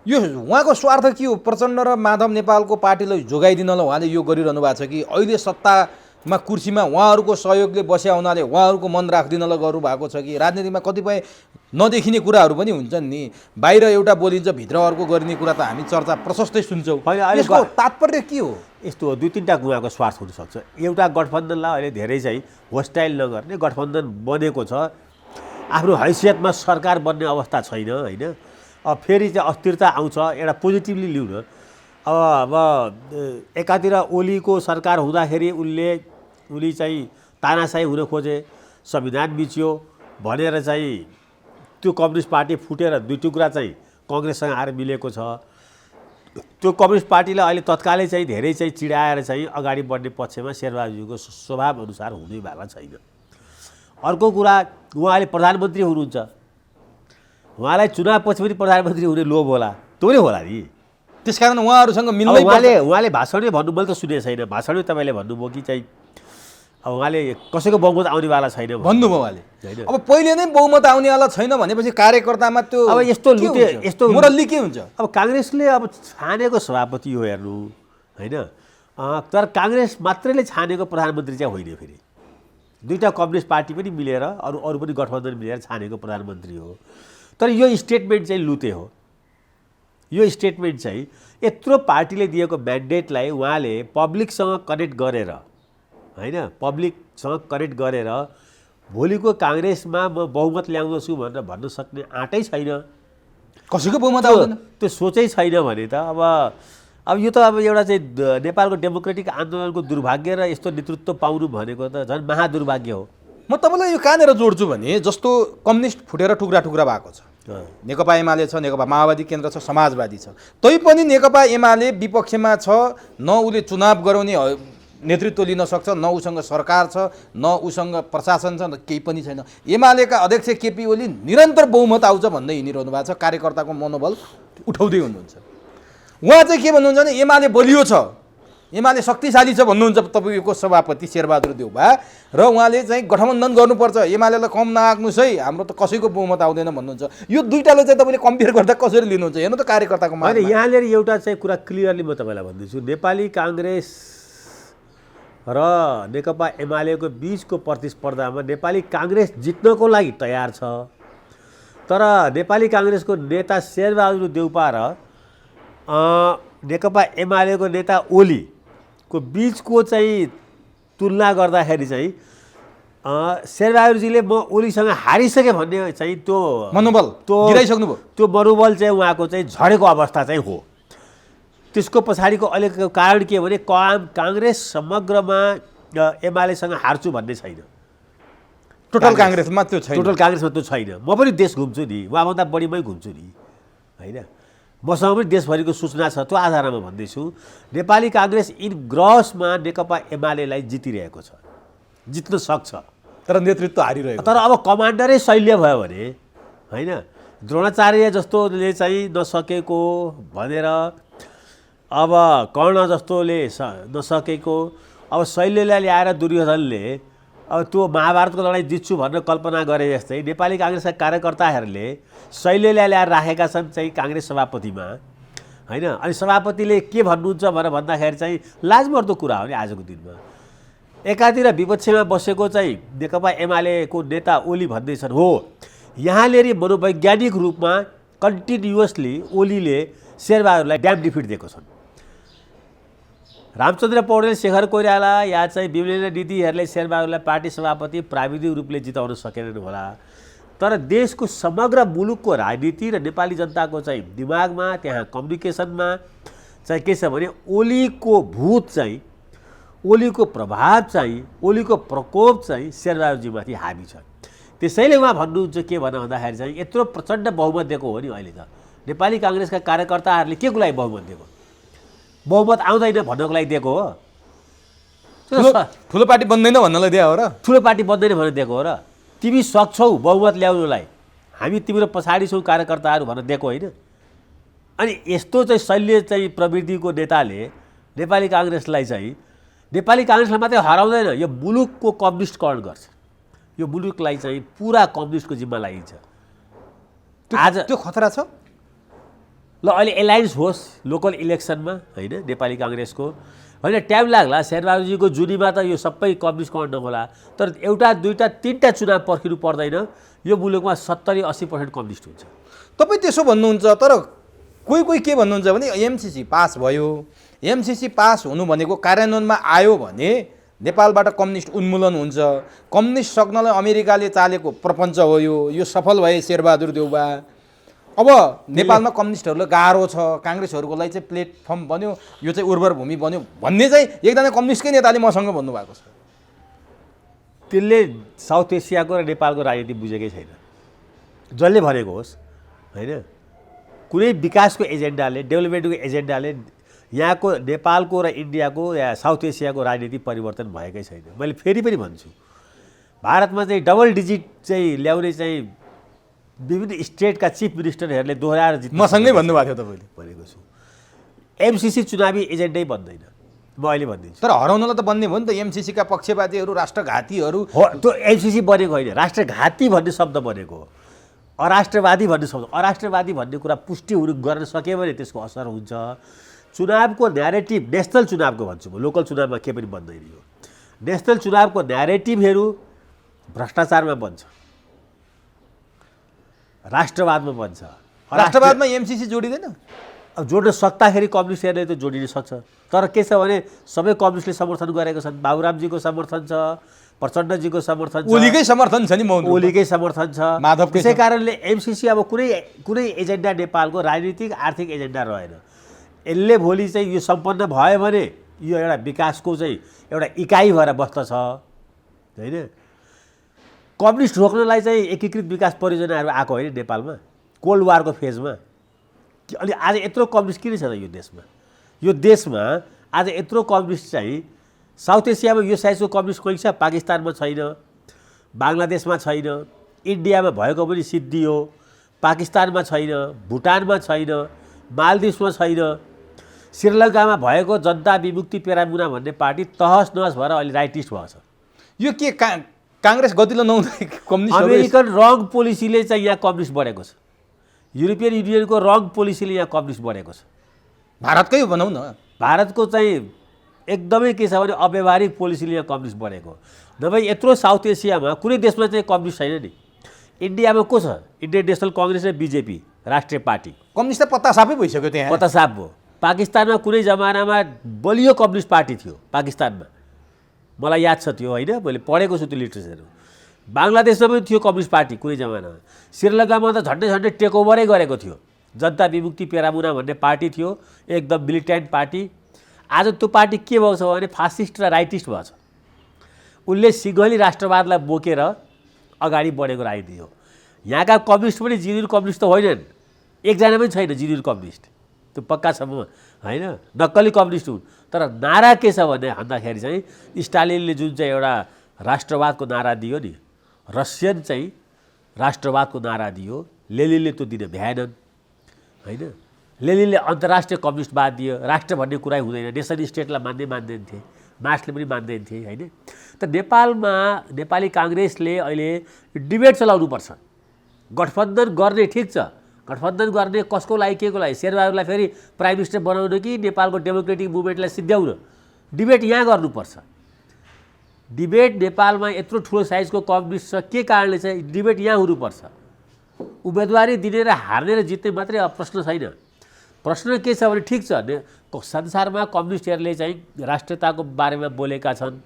यो उहाँको स्वार्थ के हो? प्रचण्ड र माधव नेपालको पार्टीलाई जोगाइदिनलाई उहाँले यो गरिरहनु भएको छ कि अहिले सत्तामा कुर्सीमा उहाँहरूको सहयोगले बस्या हुनाले उहाँहरूको मन राखिदिनलाई गर्नुभएको छ कि? राजनीतिमा कतिपय नदेखिने कुराहरू पनि हुन्छन् नि, बाहिर एउटा बोलिन्छ भित्र अर्को गरिने कुरा त हामी चर्चा प्रशस्तै सुन्छौँ। यसको तात्पर्य के हो? यस्तो हो, 2-3टा उहाँको स्वार्थ हुनसक्छ। एउटा गठबन्धनलाई अहिले धेरै चाहिँ होस्टाइल नगर्ने, गठबन्धन बनेको छ, आफ्नो हैसियतमा सरकार बन्ने अवस्था छैन होइन। अब फेरि चाहिँ अस्थिरता आउँछ, एउटा पोजिटिभली लिउँ न। अब एकातिर ओलीको सरकार हुँदाखेरि उनी चाहिँ तानाशाही हुन खोजे, संविधान बिच्यो भनेर चाहिँ त्यो कम्युनिस्ट पार्टी फुटेर 2 टुक्रा चाहिँ कङ्ग्रेससँग आएर मिलेको छ। त्यो कम्युनिस्ट पार्टीलाई अहिले तत्कालै चाहिँ धेरै चाहिँ चिडाएर चाहिँ अगाडि बढ्ने पक्षमा शेरबहादुरजीको स्वभाव अनुसार हुने भएको छैन। अर्को कुरा, उहाँले प्रधानमन्त्री हुनुहुन्छ, उहाँलाई चुनावपछि पनि प्रधानमन्त्री हुने लोभ होला, त्यो पनि होला नि। त्यसकारण उहाँहरूसँग मिल्दै उहाँले भाषणमै भन्नु, मैले त सुनेको छैन, भाषणमै तपाईँले भन्नुभयो कि चाहिँ अब उहाँले कसैको बहुमत आउनेवाला छैन भन्नुभयो उहाँले। अब पहिले नै बहुमत आउनेवाला छैन भनेपछि कार्यकर्तामा त्यो अब यस्तो मोरल्ली के हुन्छ? अब काङ्ग्रेसले अब छानेको सभापति हो हेर्नु होइन, तर काङ्ग्रेस मात्रैले छानेको प्रधानमन्त्री चाहिँ होइन। फेरि 2टा कम्युनिस्ट पार्टी पनि मिलेर अरू पनि गठबन्धन मिलेर छानेको प्रधानमन्त्री हो। तर यो स्टेटमेन्ट चाहिँ लुते हो। यो स्टेटमेन्ट चाहिँ यत्रो पार्टीले दिएको म्यान्डेटलाई उहाँले पब्लिकसँग कनेक्ट गरेर होइन, पब्लिकसँग कनेक्ट गरेर भोलिको काङ्ग्रेसमा म बहुमत ल्याउँदछु भनेर भन्न सक्ने आँटै छैन, कसैको बहुमत आउँदैन, त्यो सोचै छैन भने त अब यो त अब एउटा चाहिँ नेपालको डेमोक्रेटिक आन्दोलनको दुर्भाग्य र यस्तो नेतृत्व पाउनु भनेको त झन् महादुर्भाग्य हो। म तपाईँलाई यो कहाँनिर जोड्छु भने जस्तो कम्युनिस्ट फुटेर टुक्रा टुक्रा भएको छ, नेकपा एमाले छ, नेकपा माओवादी केन्द्र छ, समाजवादी छ, तैपनि नेकपा एमाले विपक्षमा छ, न उसले चुनाव गराउने नेतृत्व लिन सक्छ, न उसँग सरकार छ, न उसँग प्रशासन छ, न केही पनि छैन। एमालेका अध्यक्ष केपी ओली निरन्तर बहुमत आउँछ भन्दै हिँडिरहनु भएको छ, कार्यकर्ताको मनोबल उठाउँदै हुनुहुन्छ। उहाँ चाहिँ के भन्नुहुन्छ भने एमाले बलियो छ, एमाले शक्तिशाली छ भन्नुहुन्छ तपाईँको सभापति शेरबहादुर देउबा, र उहाँले चाहिँ गठबन्धन गर्नुपर्छ, एमालेलाई कम नआग्नुहोस् है, हाम्रो त कसैको बहुमत आउँदैन भन्नुहुन्छ। यो दुईटालाई चाहिँ तपाईँले कम्पेयर गर्दा कसरी लिनुहुन्छ? हेर्नु त कार्यकर्ताको होइन, यहाँनिर एउटा चाहिँ कुरा क्लियरली म तपाईँलाई भन्दैछु, नेपाली काङ्ग्रेस र नेकपा एमालेको बिचको प्रतिस्पर्धामा नेपाली काङ्ग्रेस जित्नको लागि तयार छ, तर नेपाली काङ्ग्रेसको नेता शेरबहादुर देउपा र नेकपा एमालेको नेता ओलीको बिचको चाहिँ तुलना गर्दाखेरि चाहिँ शेरबहादुरजीले म ओलीसँग हारिसकेँ भन्ने चाहिँ त्यो मनोबल गिराइसक्नुभयो। त्यो मनोबल चाहिँ उहाँको चाहिँ झरेको अवस्था चाहिँ हो। त्यसको पछाडिको अहिलेको कारण के भने काङ्ग्रेस समग्रमा एमालेसँग हार्छु भन्ने छैन। टोटल काङ्ग्रेसमा त्यो छैन। टोटल काङ्ग्रेसमा त्यो छैन। म पनि देश घुम्छु नि, उहाँभन्दा बढीमै घुम्छु नि, होइन, मसँग पनि देशभरिको सूचना छ, त्यो आधारमा भन्दैछु। नेपाली काङ्ग्रेस इन ग्रसमा नेकपा एमालेलाई जितिरहेको छ, जित्न सक्छ, तर नेतृत्व हारिरहेको। तर अब कमान्डरै शैल्य भयो भने, होइन, द्रोणाचार्य जस्तोले चाहिँ नसकेको भनेर, अब कर्ण जस्तोले नसकेको, अब शैल्यलाई ल्याएर दुर्योधनले अब त्यो महाभारतको लडाइँ जित्छु भनेर कल्पना गरे जस्तै नेपाली काङ्ग्रेसका कार्यकर्ताहरूले शैल्यलाई ल्याएर राखेका छन् चाहिँ काङ्ग्रेस सभापतिमा, होइन। अनि सभापतिले के भन्नुहुन्छ भनेर भन्दाखेरि चाहिँ लाजमर्दो कुरा हो नि आजको दिनमा। एकातिर विपक्षमा बसेको चाहिँ नेकपा एमालेको नेता ओली भन्दैछन्, हो यहाँले मनोवैज्ञानिक रूपमा कन्टिन्युअसली ओलीले शेरबहादुरलाई ड्याम डिफिट दिएको छन्। रामचन्द्र पौडेल, शेखर कोइराला या चाहिँ विभिन्न नीतिहरूले शेरबहादुरलाई पार्टी सभापति प्राविधिक रूपले जिताउन सकेनन् होला, तर देशको समग्र मुलुकको राजनीति र नेपाली जनताको चाहिँ दिमागमा, त्यहाँ कम्युनिकेसनमा चाहिँ के छ भने ओलीको भूत चाहिँ, ओलीको प्रभाव चाहिँ, ओलीको प्रकोप चाहिँ शेरबहादुरजीमाथि हाबी छ। त्यसैले उहाँ भन्नुहुन्छ के भन्दाखेरि चाहिँ यत्रो प्रचण्ड बहुमत दिएको हो नि अहिले त नेपाली काङ्ग्रेसका कार्यकर्ताहरूले के को लागि बहुमत दिएको? बहुमत आउँदैन भन्नको लागि दिएको हो? ठुलो पार्टी बन्दैन भन्नलाई दिएको हो र? ठुलो पार्टी बन्दैन भनेर दिएको हो र? तिमी सक्छौ बहुमत ल्याउनुलाई, हामी तिम्रो पछाडि छौँ कार्यकर्ताहरू भनेर दिएको होइन? अनि यस्तो चाहिँ शैल्य चाहिँ प्रवृत्तिको नेताले नेपाली काङ्ग्रेसलाई चाहिँ, नेपाली काङ्ग्रेसलाई मात्रै हराउँदैन, यो मुलुकको कम्युनिस्टकरण गर्छ, यो मुलुकलाई चाहिँ पुरा कम्युनिस्टको जिम्मा लागिन्छ। आज त्यो खतरा छ। ल अहिले एलायन्स होस् लोकल इलेक्सनमा, होइन, नेपाली काङ्ग्रेसको, होइन, टाइम लाग्ला, शेरबहादुरजीको जुनीमा त यो सबै कम्युनिस्टकरण नहोला, तर एउटा दुईवटा तिनवटा चुनाव पर्खिनु पर्दैन, यो मुलुकमा 70-80% कम्युनिस्ट हुन्छ। तपाईँ त्यसो भन्नुहुन्छ, तर कोही कोही के भन्नुहुन्छ भने एमसिसी पास भयो, एमसिसी पास हुनु भनेको कार्यान्वयनमा आयो भने नेपालबाट कम्युनिस्ट उन्मूलन हुन्छ, कम्युनिस्ट सक्नलाई अमेरिकाले चालेको प्रपञ्च हो यो सफल भए शेरबहादुर देउबा। अब नेपालमा कम्युनिस्टहरूलाई गाह्रो छ, काङ्ग्रेसहरूको लागि चाहिँ प्लेटफर्म बन्यो, यो चाहिँ उर्वर भूमि बन्यो भन्ने चाहिँ एकजना कम्युनिस्टकै नेताले मसँग भन्नुभएको छ। त्यसले साउथ एसियाको र नेपालको राजनीति बुझेकै छैन, जसले भनेको होस्, होइन। कुनै विकासको एजेन्डाले, डेभलपमेन्टको एजेन्डाले यहाँको नेपालको र इन्डियाको या साउथ एसियाको राजनीति परिवर्तन भएकै छैन। मैले फेरि पनि भन्छु, भारतमा चाहिँ डबल डिजिट चाहिँ ल्याउने चाहिँ विभिन्न स्टेटका चिफ मिनिस्टरहरूले दोहोऱ्याएर जित्नु मसँगै भन्नुभएको थियो तपाईँले। भनेको छु एमसिसी चुनावी एजेन्डै बन्दैन, म अहिले भनिदिन्छु। तर हराउनलाई त बन्ने भयो नि त, एमसिसीका पक्षपातीहरू, राष्ट्रघातीहरू हो। त्यो एमसिसी बनेको होइन, राष्ट्रघाती भन्ने शब्द बनेको हो, अराष्ट्रवादी भन्ने शब्द। अराष्ट्रवादी भन्ने कुरा पुष्टि गर्न सक्यो भने त्यसको असर हुन्छ। चुनावको न्यारेटिभ, नेसनल चुनावको भन्छु म, लोकल चुनावमा के पनि बन्दैन यो। नेसनल चुनावको न्यारेटिभहरू भ्रष्टाचारमा बन्छ, राष्ट्रवादमा बन्छ। राष्ट्रवादमा एमसिसी जोडिँदैन? अब जोड्न सक्दाखेरि कम्युनिस्टहरूले त जोडिन सक्छ, तर के छ भने सबै कम्युनिस्टले समर्थन गरेको छन्। बाबुरामजीको समर्थन छ, प्रचण्डजीको समर्थन छ, ओलीकै समर्थन छ नि, ओलीकै समर्थन छ। त्यसै कारणले एमसिसी अब कुनै एजेन्डा नेपालको राजनीतिक आर्थिक एजेन्डा रहेन। यसले भोलि चाहिँ यो सम्पन्न भयो भने यो एउटा विकासको चाहिँ एउटा इकाइ भएर बस्दछ, होइन। कम्युनिस्ट रोक्नलाई चाहिँ एकीकृत विकास परियोजनाहरू आएको होइन नेपालमा, कोल्ड वारको फेजमा। अनि आज यत्रो कम्युनिस्ट किन छ त यो देशमा? यो देशमा आज यत्रो कम्युनिस्ट चाहिँ, साउथ एसियामा यो साइजको कम्युनिस्ट कोही छ? पाकिस्तानमा छैन, बङ्गलादेशमा छैन, इन्डियामा भएको पनि सिद्धियो, पाकिस्तानमा छैन, भुटानमा छैन, मालदिभ्समा छैन। श्रीलङ्कामा भएको जनता विमुक्ति पेरामुना भन्ने पार्टी तहस नहस भएर अहिले राइटिस्ट भएको छ। यो के काङ्ग्रेस गतिलो नहुँदै कम्युनिस्ट अमेरिकन रङ पोलिसीले चाहिँ यहाँ कम्युनिस्ट बढेको छ। युरोपियन युनियनको रङ पोलिसीले यहाँ कम्युनिस्ट बढेको छ। भारतकै भनौँ न, भारतको चाहिँ एकदमै के छ भने अव्यवहारिक पोलिसीले यहाँ कम्युनिस्ट बढेको। नभए यत्रो साउथ एसियामा कुनै देशमा चाहिँ कम्युनिस्ट छैन नि। इन्डियामा को छ? इन्डियन नेसनल कङ्ग्रेस र बिजेपी राष्ट्रिय पार्टी। कम्युनिस्ट त पत्ता साफै भइसक्यो त्यहाँ। पत्ता साफ भयो। पाकिस्तानमा कुनै जमानामा बलियो कम्युनिस्ट पार्टी थियो पाकिस्तानमा, मलाई याद छ त्यो, होइन, मैले पढेको छु त्यो लिट्रेचर। बङ्गलादेशमा पनि थियो कम्युनिस्ट पार्टी कुनै जमानामा। श्रीलङ्कामा त झन्डै टेक ओभरै गरेको थियो। जनता विमुक्ति पेरामुना भन्ने पार्टी थियो, एकदम मिलिटेन्ट पार्टी। आज त्यो पार्टी के भएको छ भने फासिस्ट र राइटिस्ट भएको छ। उनले सिङ्गली राष्ट्रवादलाई बोकेर अगाडि बढेको राजनीति हो। यहाँका कम्युनिस्ट पनि जिन्युन कम्युनिस्ट त होइनन्, एकजना पनि छैन जिन्युन कम्युनिस्ट, त्यो पक्का छ होइन, नक्कली कम्युनिस्ट हुन्। तर नारा के छ भन्दाखेरि चाहिँ स्टालिनले जुन चाहिँ एउटा राष्ट्रवादको नारा दियो नि, रसियन चाहिँ राष्ट्रवादको नारा दियो, लेनिनले त्यो दिन भ्याएनन् होइन। लेनिनले अन्तर्राष्ट्रिय कम्युनिस्टवाद दियो, राष्ट्र भन्ने कुरै हुँदैन, नेसन स्टेटलाई मान्दैन थिए, मार्क्सले पनि मान्दैन थिए होइन। त नेपालमा नेपाली काङ्ग्रेसले अहिले डिबेट चलाउनुपर्छ। गठबन्धन गर्ने ठिक छ, गठबन्धन गर्ने कसको लागि के को लागि, शेरबहादुरलाई फेरि प्राइम मिनिस्टर बनाउनु कि नेपालको डेमोक्रेटिक मुभमेन्टलाई सिद्ध्याउन, डिबेट यहाँ गर्नुपर्छ। डिबेट नेपालमा यत्रो ठुलो साइजको कम्युनिस्ट छ, के कारणले चाहिँ डिबेट यहाँ हुनुपर्छ। उम्मेदवारी दिने र हार्ने र जित्ने मात्रै प्रश्न छैन। प्रश्न के छ भने ठिक छ, संसारमा कम्युनिस्टहरूले चाहिँ राष्ट्रियताको बारेमा बोलेका छन्,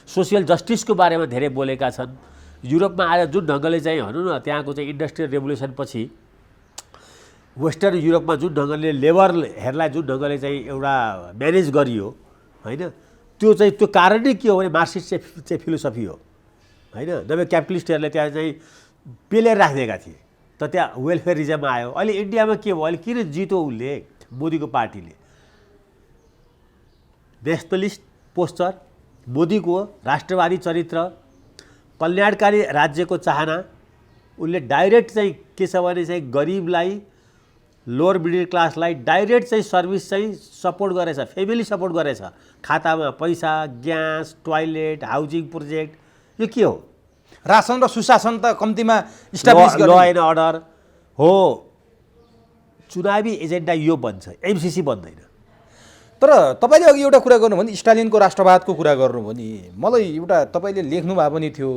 सोसियल जस्टिसको बारेमा धेरै बोलेका छन्। युरोपमा आएर जुन ढङ्गले चाहिँ भनौँ न त्यहाँको चाहिँ इन्डस्ट्रियल रेभोल्युसन पछि वेस्टर्न युरोपमा जुन ढङ्गले लेबरहरूलाई जुन ढङ्गले चाहिँ एउटा म्यानेज गरियो होइन, त्यो कारण नै के हो भने मार्क्सिस्ट चाहिँ फिलोसफी हो होइन। नभए क्यापिटलिस्टहरूले त्यहाँ चाहिँ पेलेर राखिदिएका थिए, त त्यहाँ वेलफेयरिजम आयो। अहिले इन्डियामा के भयो, अहिले किन जित्यो उसले, मोदीको पार्टीले? नेसनलिस्ट पोस्चर, मोदीको राष्ट्रवादी चरित्र, कल्याणकारी राज्यको चाहना, उसले डाइरेक्ट चाहिँ के छ भने चाहिँ गरिबलाई, लोवर मिडल क्लासलाई डाइरेक्ट चाहिँ सर्भिस चाहिँ सपोर्ट गरेछ, फ्यामिली सपोर्ट गरेछ, खातामा पैसा, ग्यास, टोयलेट, हाउसिङ प्रोजेक्ट। यो के हो? रासन र सुशासन त कम्तीमा इस्टाब्लिस ल एन्ड अर्डर हो। चुनावी एजेन्डा यो बन्छ, एमसिसी बन्दैन। तर तपाईँले अघि एउटा कुरा गर्नुभयो भने स्टालिनको राष्ट्रवादको कुरा गर्नुभयो नि, मलाई एउटा तपाईँले लेख्नु भएको पनि थियो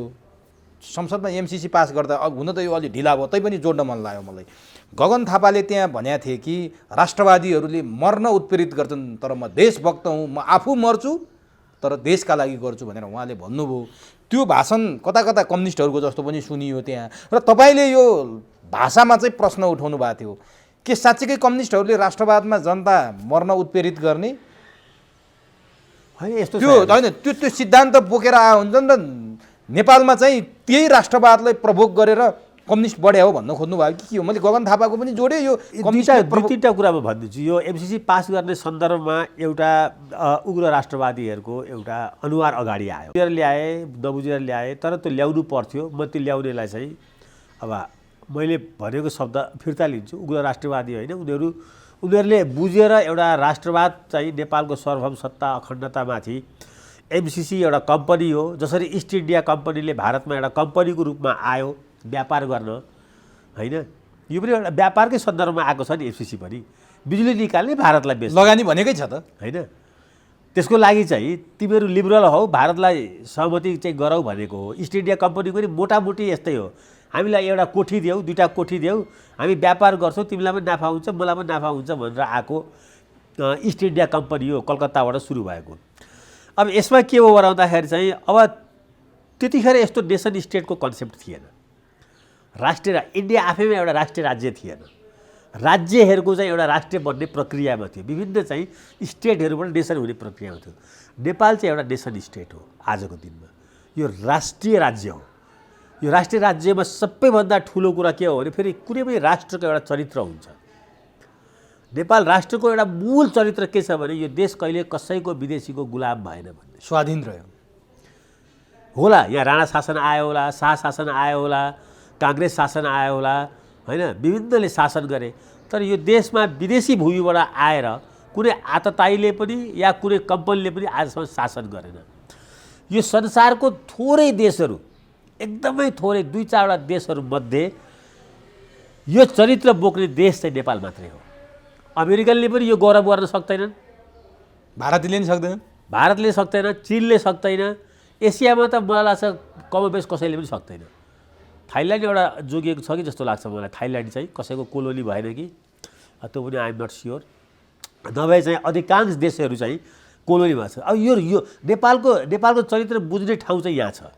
संसदमा एमसिसी पास गर्दा। हुन त यो अलि ढिला भयो, तैपनि जोड्न मन लाग्यो मलाई। गगन थापाले त्यहाँ भनेका थिए कि राष्ट्रवादीहरूले मर्न उत्प्रेरित गर्छन्, तर म देशभक्त हुँ, म आफू मर्छु तर देशका लागि गर्छु भनेर उहाँले भन्नुभयो। त्यो भाषण कता कता कम्युनिस्टहरूको जस्तो पनि सुनियो त्यहाँ। र तपाईँले यो भाषामा चाहिँ प्रश्न उठाउनु भएको थियो, के साँच्चीकै कम्युनिस्टहरूले राष्ट्रवादमा जनता मर्न उत्प्रेरित गर्ने? होइन, यस्तो त्यो होइन, त्यो सिद्धान्त बोकेर आयो हुन्छ नि त। नेपालमा चाहिँ त्यही राष्ट्रवादलाई प्रभोग गरेर कम्युनिस्ट बढ्या हो भन्न खोज्नु भयो कि के हो? मैले गगन थापाको पनि जोडेँ। यो दुईवटा कुरा म भनिदिन्छु। यो एमसिसी पास गर्ने सन्दर्भमा एउटा उग्र राष्ट्रवादीहरूको एउटा अनुहार अगाडि आयो, ल्याए, नबुझेर ल्याए, तर त्यो ल्याउनु पर्थ्यो। म त्यो ल्याउनेलाई चाहिँ अब मैले भनेको शब्द फिर्ता लिन्छु, उग्र राष्ट्रवादी होइन। उनीहरूले बुझेर एउटा राष्ट्रवाद चाहिँ नेपालको सार्वभौम सत्ता अखण्डतामाथि एमसिसी एउटा कम्पनी हो। जसरी इस्ट इन्डिया कम्पनीले भारतमा एउटा कम्पनीको रूपमा आयो व्यापार गर्न होइन, यो पनि एउटा व्यापारकै सन्दर्भमा आएको छ नि। एमसिसी पनि बिजुली निकाल्ने भारतलाई बेच्ने लगानी भनेकै छ त होइन। त्यसको लागि चाहिँ तिमीहरू लिबरल हौ, भारतलाई सहमति चाहिँ गरौ भनेको हो। इस्ट इन्डिया कम्पनीको पनि मोटामोटी यस्तै हो। हामीलाई एउटा कोठी देऊ, दुईवटा कोठी देऊ, हामी व्यापार गर्छौँ, तिमीलाई पनि नाफा हुन्छ, मलाई पनि नाफा हुन्छ भनेर आएको इस्ट इन्डिया कम्पनी हो, कलकत्ताबाट सुरु भएको। अब यसमा के हो भन्दाखेरि चाहिँ अब त्यतिखेर यस्तो नेसन स्टेटको कन्सेप्ट थिएन। राष्ट्रिय इन्डिया आफैमा एउटा राष्ट्रिय राज्य थिएन। राज्यहरूको चाहिँ एउटा राष्ट्रिय बन्ने प्रक्रियामा थियो, विभिन्न चाहिँ स्टेटहरूबाट नेसन हुने प्रक्रियामा थियो। नेपाल चाहिँ एउटा नेसन स्टेट हो आजको दिनमा। यो राष्ट्रिय राज्य हो। यो राष्ट्रिय राज्यमा सबैभन्दा ठुलो कुरा के हो भने फेरि कुनै पनि राष्ट्रको एउटा चरित्र हुन्छ। नेपाल राष्ट्रको एउटा मूल चरित्र के छ भने यो देश कहिले कसैको विदेशीको गुलाम भएन भन्ने, स्वाधीन रह्यो होला। यहाँ राणा शासन आयो होला, शाह शासन आयो होला, काङ्ग्रेस शासन आयो होला होइन, विभिन्नले शासन गरे। तर यो देशमा विदेशी भूमिबाट आएर कुनै आततायीले पनि या कुनै कम्पनीले पनि आजसम्म शासन गरेन। यो संसारको थोरै देशहरू, एकदमै थोरै 2-4वटा देशहरूमध्ये यो चरित्र बोक्ने देश चाहिँ नेपाल मात्रै हो। अमेरिकनले पनि यो गौरव गर्न सक्दैनन्, भारतले नि सक्दैन, भारतले सक्दैन, चीनले सक्दैन, एसियामा त मलाई लाग्छ कमोबेस कसैले पनि सक्दैन। थाइल्यान्ड एउटा जोगिएको छ कि जस्तो लाग्छ मलाई। थाइल्यान्ड चाहिँ कसैको कोलोनी भएन कि, त्यो पनि आइएम नट स्योर। नभए चाहिँ अधिकांश देशहरू चाहिँ कोलोनीमा छ। अब यो नेपालको चरित्र बुझ्ने ठाउँ चाहिँ यहाँ छ।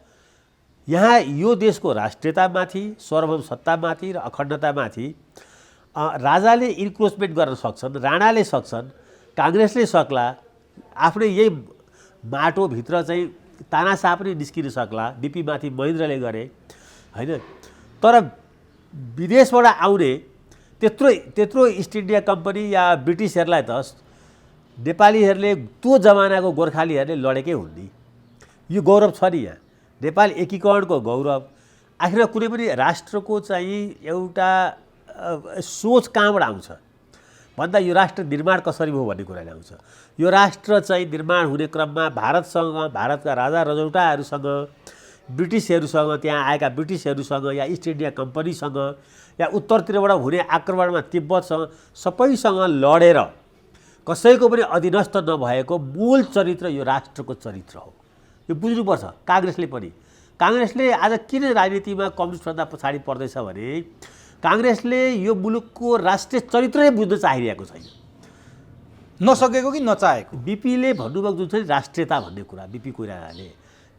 यहाँ यो देशको राष्ट्रियतामाथि, सार्वभौम सत्तामाथि र अखण्डतामाथि राजाले इन्क्रोचमेन्ट गर्न सक्छन्, राणाले सक्छन्, काङ्ग्रेसले सक्ला, आफ्नै यही माटोभित्र चाहिँ तानाशाह पनि निस्किन सक्ला। डिपीमाथि महेन्द्रले गरे होइन। तर विदेशबाट आउने त्यत्रो इस्ट इन्डिया कम्पनी या ब्रिटिसहरूलाई त नेपालीहरूले त्यो जमानाको गोर्खालीहरूले लडेकै हुन् नि। यो गौरव छ नि यहाँ, नेपाल एकीकरणको गौरव। आखिर कुनै पनि राष्ट्रको चाहिँ एउटा सोच कहाँबाट आउँछ भन्दा यो राष्ट्र निर्माण कसरी भयो भन्ने कुराले आउँछ। यो राष्ट्र चाहिँ निर्माण हुने क्रममा भारतसँग, भारतका राजा रजौटाहरूसँग, ब्रिटिसहरूसँग, त्यहाँ आएका ब्रिटिसहरूसँग या इस्ट इन्डिया कम्पनीसँग या उत्तरतिरबाट हुने आक्रमणमा तिब्बतसँग सबैसँग लडेर कसैको पनि अधीनस्थ नभएको मूल चरित्र यो राष्ट्रको चरित्र हो। यो बुझ्नुपर्छ काङ्ग्रेसले पनि। काङ्ग्रेसले आज किन राजनीतिमा कम्युनिस्टभन्दा पछाडि पर्दैछ भने काङ्ग्रेसले यो मुलुकको राष्ट्रिय चरित्रै बुझ्न चाहिरहेको छैन, नसकेको कि नचाहेको। बिपीले भन्नुभएको जुन चाहिँ राष्ट्रियता भन्ने कुरा, बिपी कोइरालाले,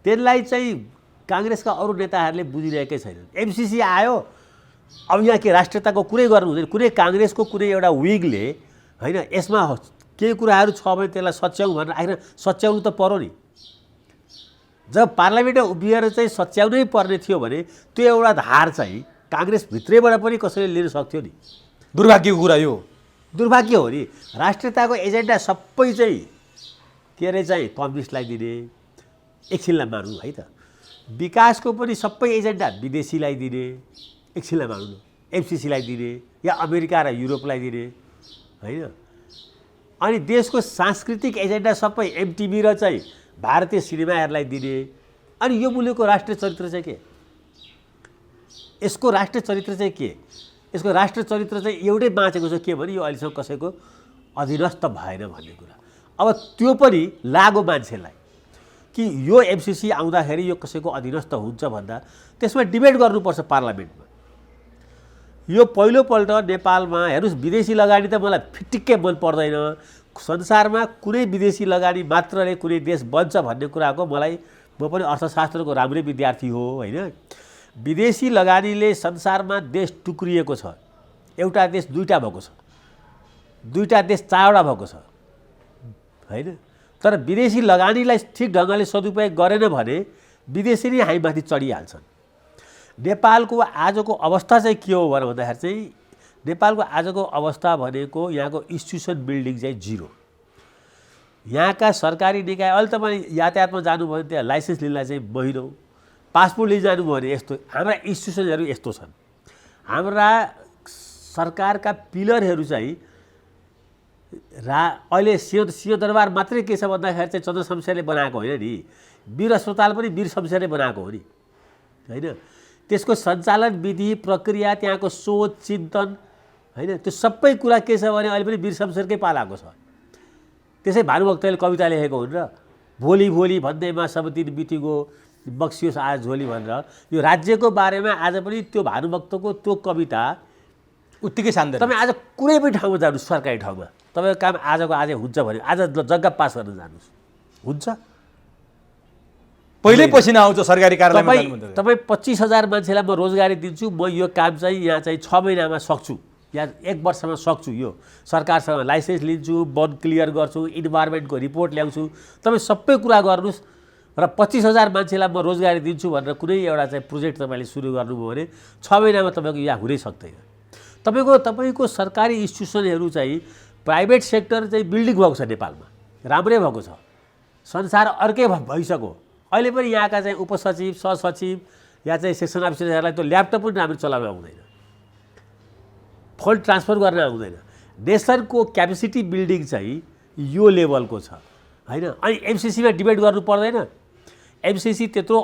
त्यसलाई चाहिँ काङ्ग्रेसका अरू नेताहरूले बुझिरहेकै छैनन्। एमसिसी आयो, अब यहाँ के राष्ट्रियताको कुरै गर्नु हुँदैन। कुनै काङ्ग्रेसको कुनै एउटा विङले होइन यसमा केही कुराहरू छ भने त्यसलाई सच्याउँ भनेर आखिर सच्याउनु त पर्यो नि। जब पार्लियामेन्टमा उभिएर चाहिँ सच्याउनै पर्ने थियो भने त्यो एउटा धार चाहिँ काङ्ग्रेसभित्रैबाट पनि कसैले लिन सक्थ्यो नि। दुर्भाग्यको कुरा यो, दुर्भाग्य हो नि। राष्ट्रियताको एजेन्डा सबै चाहिँ के अरे चाहिँ कम्युनिस्टलाई दिने, एकछिनलाई मानौँ है त। विकासको पनि सबै एजेन्डा विदेशीलाई दिने, एकछिनलाई मानौँ न, एमसिसीलाई दिने या अमेरिका र युरोपलाई दिने होइन। अनि देशको सांस्कृतिक एजेन्डा सबै एमटिभी र चाहिँ भारतीय सिनेमाहरूलाई दिने। अनि यो मुलुकको राष्ट्रिय चरित्र चाहिँ के? यसको राष्ट्रिय चरित्र चाहिँ के? यसको राष्ट्रिय चरित्र चाहिँ एउटै बाँचेको छ के भने यो अहिलेसम्म कसैको अधीनस्थ भएन भन्ने कुरा। अब त्यो पनि लागो मान्छेलाई कि यो एमसिसी आउँदाखेरि यो कसैको अधीनस्थ हुन्छ भन्दा त्यसमा डिबेट गर्नुपर्छ पार्लियामेन्टमा। यो पहिलोपल्ट नेपालमा हेर्नुहोस्, विदेशी लगानी त मलाई फिटिक्कै मन पर्दैन। संसारमा कुनै विदेशी लगानी मात्रले कुनै देश बन्छ भन्ने कुराको म पनि अर्थशास्त्रको राम्रै विद्यार्थी हो होइन। विदेशी लगानीले संसारमा देश टुक्रिएको छ। एउटा देश दुईवटा भएको छ, दुईवटा देश चारवटा भएको छ होइन। तर विदेशी लगानीलाई ठिक ढङ्गले सदुपयोग गरेन भने विदेशी नै हामीमाथि चढिहाल्छन्। नेपालको आजको अवस्था चाहिँ के हो भन्दाखेरि चाहिँ नेपालको आजको अवस्था भनेको यहाँको इन्स्टिट्युसन बिल्डिङ चाहिँ जिरो। यहाँका सरकारी निकाय, अहिले तपाईँ यातायातमा जानुभयो भने त्यहाँ लाइसेन्स लिनलाई चाहिँ महिनौँ, पासपोर्ट लिन जानुभयो भने यस्तो। हाम्रा इन्स्टिट्युसनहरू यस्तो छन्। हाम्रा सरकारका पिलरहरू चाहिँ अहिले सिंहदरबार मात्रै के छ भन्दाखेरि चाहिँ चन्द्र शमशेरले बनाएको होइन नि, वीर अस्पताल पनि वीर शमशेरले बनाएको हो नि होइन। त्यसको सञ्चालन विधि, प्रक्रिया, त्यहाँको सोच, चिन्तन होइन, त्यो सबै कुरा के छ भने अहिले पनि वीर शमशेरकै पालाको छ। त्यसै भानुभक्तले कविता लेखेको हुन् र भोलि भोलि भन्दैमा सब दिन बितिगयो बक्सियोस् आज झोली भनेर। यो राज्यको बारेमा आज पनि त्यो भानुभक्तको त्यो कविता उत्तिकै शान्त। तपाईँ आज कुनै पनि ठाउँमा जानुहोस्, सरकारी ठाउँमा तपाईँको काम आजको आजै हुन्छ भने आज जग्गा पास गर्न जानुहोस्, हुन्छ। पहिल्यै पसिना आउँछ सरकारी कार्यालयमा। तपाईँ 25,000 मान्छेलाई म रोजगारी दिन्छु, म यो काम चाहिँ यहाँ चाहिँ 6 महिनामा सक्छु या 1 वर्षमा सक्छु, यो सरकारसँग लाइसेन्स लिन्छु, वन क्लियर गर्छु, इन्भाइरोमेन्टको रिपोर्ट ल्याउँछु, तपाईँ सबै कुरा गर्नुहोस् र 25,000 मान्छेलाई म रोजगारी दिन्छु भनेर कुनै एउटा चाहिँ प्रोजेक्ट तपाईँले सुरु गर्नुभयो भने 6 महिनामा तपाईँको यहाँ हुनै सक्दैन। तपाईँको सरकारी इन्स्टिट्युसनहरू चाहिँ प्राइभेट सेक्टर चाहिँ बिल्डिङ भएको छ नेपालमा, राम्रै भएको छ। संसार अर्कै भइसक्यो। अहिले पनि यहाँका चाहिँ उपसचिव, सहसचिव या चाहिँ सेक्सन अफिसरहरूलाई त्यो ल्यापटप पनि राम्ररी चलाउन आउँदैन, फन्ड ट्रान्सफर गर्न आउँदैन। नेसनको क्यापेसिटी बिल्डिङ चाहिँ यो लेभलको छ होइन। अनि एमसिसीमा डिबेट गर्नु पर्दैन। एमसिसी त्यत्रो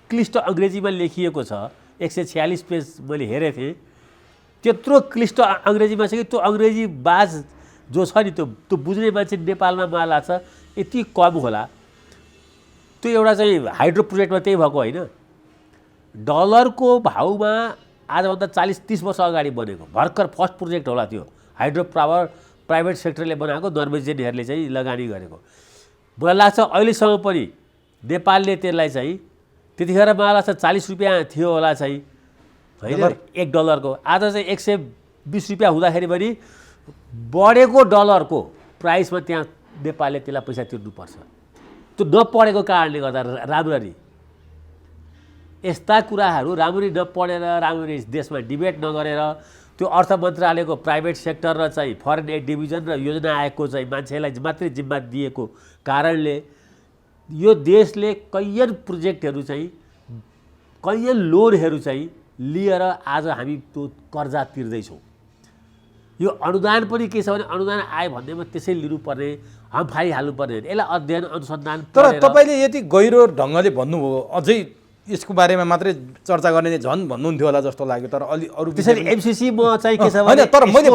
क्लिष्ट अङ्ग्रेजीमा लेखिएको छ, 146 पेज मैले हेरेको थिएँ। त्यत्रो क्लिष्ट अङ्ग्रेजीमा छ कि त्यो अङ्ग्रेजी बाज जो छ नि त्यो बुझ्ने मान्छे नेपालमा मलाई लाग्छ यति कम होला। त्यो एउटा चाहिँ हाइड्रो प्रोजेक्टमा त्यही भएको होइन। डलरको भाउमा आजभन्दा 40-30 वर्ष अगाडि बनेको भर्खर फर्स्ट प्रोजेक्ट होला त्यो हाइड्रो पावर प्राइभेट सेक्टरले बनाएको, नर्वेजियनहरूले चाहिँ लगानी गरेको। मलाई लाग्छ अहिलेसम्म पनि नेपालले त्यसलाई चाहिँ त्यतिखेर मलाई लाग्छ 40 रुपियाँ थियो होला चाहिँ होइन एक डलरको। आज चाहिँ 120 रुपियाँ हुँदाखेरि पनि बढेको डलरको प्राइसमा त्यहाँ नेपालले त्यसलाई पैसा तिर्नुपर्छ। त्यो नपढेको कारणले गर्दा राम्ररी यस्ता कुराहरू राम्ररी नपढेर राम्ररी देशमा डिबेट नगरेर त्यो अर्थ मन्त्रालयको प्राइभेट सेक्टर र चाहिँ फरेन एड डिभिजन र योजना आयोगको चाहिँ मान्छेलाई मात्रै जिम्मा दिएको कारणले यो देशले कैयन प्रोजेक्टहरू चाहिँ कैयन लोनहरू चाहिँ लिएर आज हामी त्यो कर्जा तिर्दैछौँ। यो अनुदान पनि के छ भने अनुदान आयो भन्दैमा त्यसै लिनुपर्ने, हम फालिहाल्नुपर्ने होइन। यसलाई अध्ययन अनुसन्धान तर तपाईँले यति गहिरो ढङ्गले भन्नुभयो, अझै यसको बारेमा मात्रै चर्चा गर्ने झन् भन्नुहुन्थ्यो होला जस्तो लाग्यो। तर अलि अरू त्यसरी एमसिसी म चाहिँ के छ होइन, तर मैले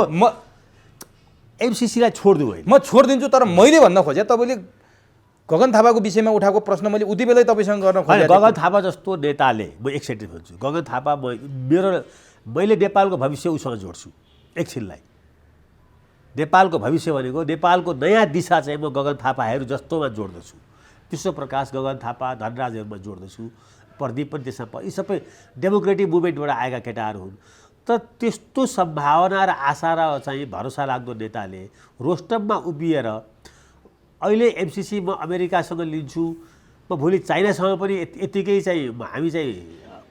एमसिसीलाई छोडिदिउँ होइन, म छोडिदिन्छु। तर मैले भन्न खोजेँ तपाईँले गगन थापाको विषयमा उठाएको प्रश्न मैले उति बेलै तपाईँसँग गर्न खोजेँ। गगन थापा जस्तो नेताले म एक सेकेन्ड भन्छु, गगन थापा मैले नेपालको भविष्य उसँग जोड्छु एकछिनलाई। नेपालको भविष्य भनेको नेपालको नयाँ दिशा चाहिँ म गगन थापाहरू जस्तोमा जोड्दछु। विश्व प्रकाश, गगन थापा, धनराजहरूमा जोड्दछु। प्रदीप पनि त्यसमा, यी सबै डेमोक्रेटिक मुभमेन्टबाट आएका केटाहरू हुन्। तर त्यस्तो सम्भावना र आशा र चाहिँ भरोसा लाग्दो नेताले रोस्टममा उभिएर अहिले एमसिसी म अमेरिकासँग लिन्छु, म भोलि चाइनासँग पनि यतिकै चाहिँ हामी चाहिँ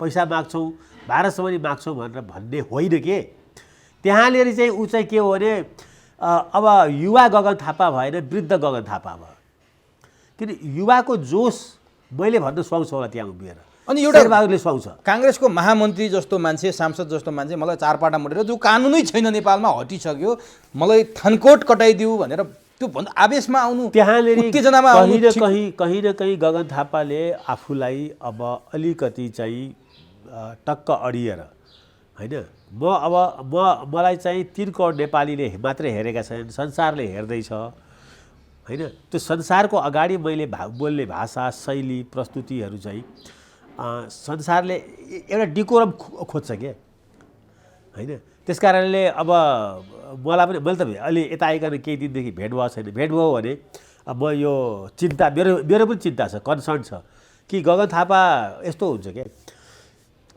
पैसा माग्छौँ, भारतसँग पनि माग्छौँ भनेर भन्ने होइन के। त्यहाँनिर चाहिँ ऊ चाहिँ के हो भने अब युवा गगन थापा भएन, वृद्ध गगन थापा भयो। किन युवाको जोस मैले भन्न सुहाउँछ होला त्यहाँ उभिएर। अनि एउटा शेरबहादुरले सुहाउँछ काङ्ग्रेसको महामन्त्री जस्तो मान्छे, सांसद जस्तो मान्छे मलाई चारपाटा मोडेर जो कानुनै छैन नेपालमा हटिसक्यो, मलाई थनकोट कटाइदिऊ भनेर त्यो भन्दा आवेशमा आउनु, त्यहाँनिर उत्तेजनामा कहीँ न कहीँ गगन थापाले आफूलाई अब अलिकति चाहिँ टक्क अडिएर होइन मलाई चाहिँ 3 करोड नेपालीले मात्रै हेरेका छैनन्, संसारले हेर्दैछ होइन। त्यो संसारको अगाडि मैले बोल्ने भाषा, शैली, प्रस्तुतिहरू चाहिँ संसारले एउटा डिकोरम खोज्छ क्या होइन। त्यस कारणले अब मलाई पनि मैले त अहिले यता आइकन केही दिनदेखि भेट भएको छैन। भेट भयो भने अब म यो चिन्ता मेरो पनि चिन्ता छ, कन्सर्न छ कि गगन थापा यस्तो हुन्छ क्या,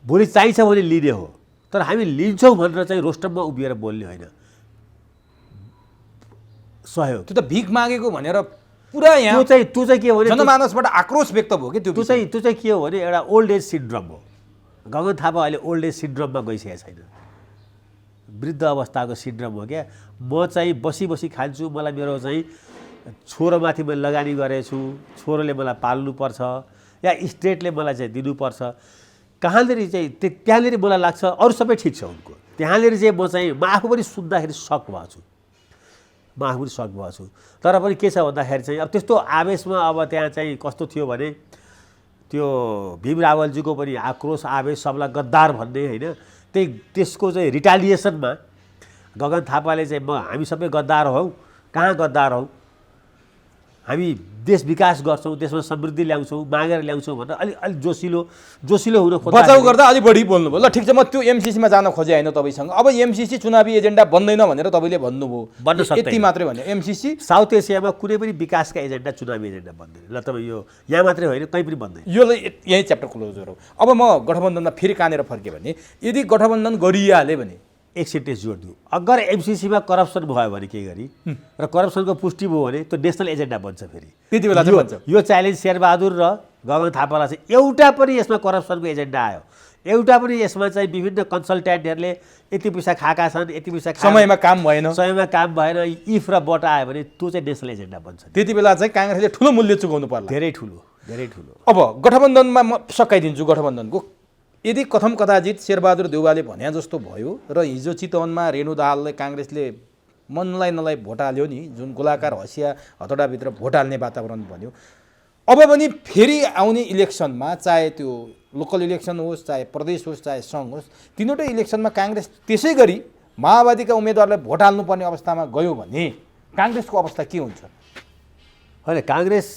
भोलि चाहिन्छ भने लिने हो, तर हामी लिन्छौँ भनेर चाहिँ रोस्टममा उभिएर बोल्ने होइन। सहयोग त्यो त भिख मागेको भनेर पुरा यहाँ त्यो चाहिँ के हो भने जनमानसबाट आक्रोश व्यक्त भयो कि त्यो चाहिँ के हो भने एउटा ओल्ड एज सिन्ड्रोम हो। गगन थापा अहिले ओल्ड एज सिन्ड्रोममा गइसकेको छैन, वृद्ध अवस्थाको सिन्ड्रोम हो क्या। म चाहिँ बसी खान्छु, मलाई मेरो चाहिँ छोरोमाथि मैले लगानी गरेको छु, छोरोले मलाई पाल्नुपर्छ या स्टेटले मलाई चाहिँ दिनुपर्छ। कहाँनिर चाहिँ त्यहाँनिर मलाई लाग्छ अरू सबै ठिक छ उनको, त्यहाँनिर चाहिँ म आफू पनि सुन्दाखेरि सक भएको छु। तर पनि के छ भन्दाखेरि चाहिँ अब त्यस्तो आवेशमा अब त्यहाँ चाहिँ कस्तो थियो भने त्यो भीम रावलजीको पनि आक्रोश, आवेश, सबलाई गद्दार भन्ने होइन, त्यसको चाहिँ रिटालिएसनमा गगन थापाले चाहिँ हामी सबै गद्दार हौँ, कहाँ गद्दार हौँ, हामी देश विकास गर्छौँ, देशमा समृद्धि ल्याउँछौँ, मागेर ल्याउँछौँ भनेर अलि जोसिलो हुन खोज्दा बचाउ गर्दा अलि बढी बोल्नुभयो। ल ठिक छ, म त्यो एमसिसीमा जान खोजेँ होइन तपाईँसँग। अब एमसिसी चुनावी एजेन्डा बन्दैन भनेर तपाईँले भन्नुभयो, बन्न सक्दैन, यति मात्रै भन्यो। एमसिसी साउथ एसियामा कुनै पनि विकासका एजेन्डा चुनावी एजेन्डा बन्दैन। ल तपाईँ यो यहाँ मात्रै होइन, कहीँ पनि बन्दैन। यो यही च्याप्टर क्लोज गरौँ। अब म गठबन्धनमा फेरि कहाँनिर फर्केँ भने यदि गठबन्धन गरिहाल्यो भने एक सेन्टेन्स जोडिदिउँ, अगर एमसिसीमा करप्सन भयो भने केही गरी र करप्सनको पुष्टि भयो भने त्यो नेसनल एजेन्डा बन्छ। फेरि त्यति बेला चाहिँ बन्छ। यो च्यालेन्ज शेरबहादुर र गगन थापालाई चाहिँ एउटा पनि यसमा करप्सनको एजेन्डा आयो, एउटा पनि यसमा चाहिँ विभिन्न कन्सल्ट्यान्टहरूले यति पैसा खाएका छन्, यति पैसा समयमा काम भएन, इफ र बट आयो भने त्यो चाहिँ नेसनल एजेन्डा बन्छ। त्यति बेला चाहिँ काङ्ग्रेसले ठुलो मूल्य चुकाउनु पर्ला, धेरै ठुलो। अब गठबन्धनमा म सकाइदिन्छु गठबन्धनको। यदि कथम कदाचित शेरबहादुर देउवाले भने जस्तो भयो र हिजो चितवनमा रेणु दाहाललाई काङ्ग्रेसले मनलाई नलाई भोट हाल्यो नि, जुन गोलाकार हँसिया हतौडाभित्र भोट हाल्ने वातावरण बन्यो। अब पनि फेरि आउने इलेक्सनमा, चाहे त्यो लोकल इलेक्सन होस्, चाहे प्रदेश होस्, चाहे सङ्घ होस्, तिनवटै इलेक्सनमा काङ्ग्रेस त्यसै गरी माओवादीका उम्मेदवारलाई भोट हाल्नुपर्ने अवस्थामा गयो भने काङ्ग्रेसको अवस्था के हुन्छ? होइन, काङ्ग्रेस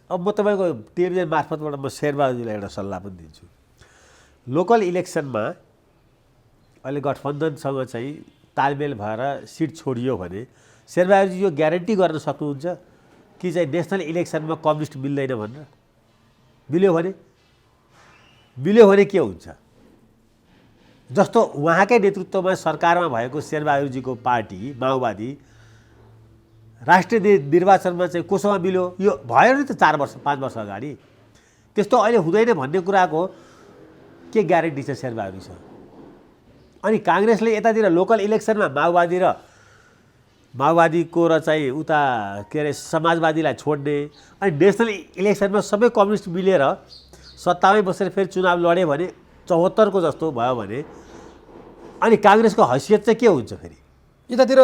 अब म तपाईँको टेलिभिजन मार्फतबाट म शेरबहादुरजीलाई एउटा सल्लाह पनि दिन्छु। लोकल इलेक्सनमा अहिले गठबन्धनसँग चाहिँ तालमेल भएर सिट छोडियो भने शेरबहादुरजी यो ग्यारेन्टी गर्न सक्नुहुन्छ कि चाहिँ नेसनल इलेक्सनमा कम्युनिस्ट मिल्दैन भनेर? मिल्यो भने के हुन्छ? जस्तो उहाँकै नेतृत्वमा सरकारमा भएको शेरबहादुरजीको पार्टी माओवादी राष्ट्रिय निर्वाचनमा चाहिँ कोसँग मिल्यो? यो भयो नि त 4 वर्ष 5 वर्ष अगाडि। त्यस्तो अहिले हुँदैन भन्ने कुराको के ग्यारेन्टी छ शेरबहादुरजीसँग? अनि काङ्ग्रेसले यतातिर लोकल इलेक्सनमा माओवादीको र चाहिँ उता के अरे समाजवादीलाई छोड्ने, अनि नेसनल इलेक्सनमा सबै कम्युनिस्ट मिलेर सत्तामै बसेर फेरि चुनाव लड्यो भने 74 को जस्तो भयो भने अनि काङ्ग्रेसको हैसियत चाहिँ के हुन्छ? फेरि यतातिर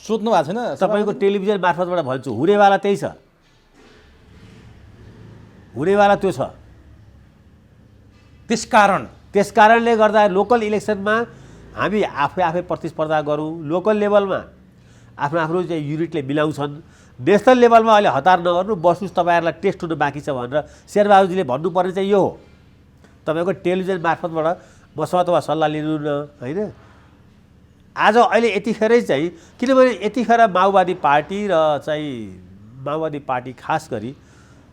सोध्नु भएको छैन? तपाईँको टेलिभिजन मार्फतबाट भन्छु, हुनेवाला त्यही छ, हुनेवाला त्यो छ। त्यस कारणले गर्दा लोकल इलेक्सनमा हामी आफै प्रतिस्पर्धा गरौँ। लोकल लेभलमा आफ्नो चाहिँ युनिटले मिलाउँछन्, नेसनल लेभलमा अहिले हतार नगर्नु, बस्नुहोस् तपाईँहरूलाई टेस्ट हुनु बाँकी छ भनेर शेरबहादुरजीले भन्नुपर्ने चाहिँ यो हो। तपाईँको टेलिभिजन मार्फतबाट मसँग तपाईँ सल्लाह लिनु न, होइन? आज अहिले यतिखेरै चाहिँ, किनभने यतिखेर माओवादी पार्टी र चाहिँ माओवादी पार्टी खास गरी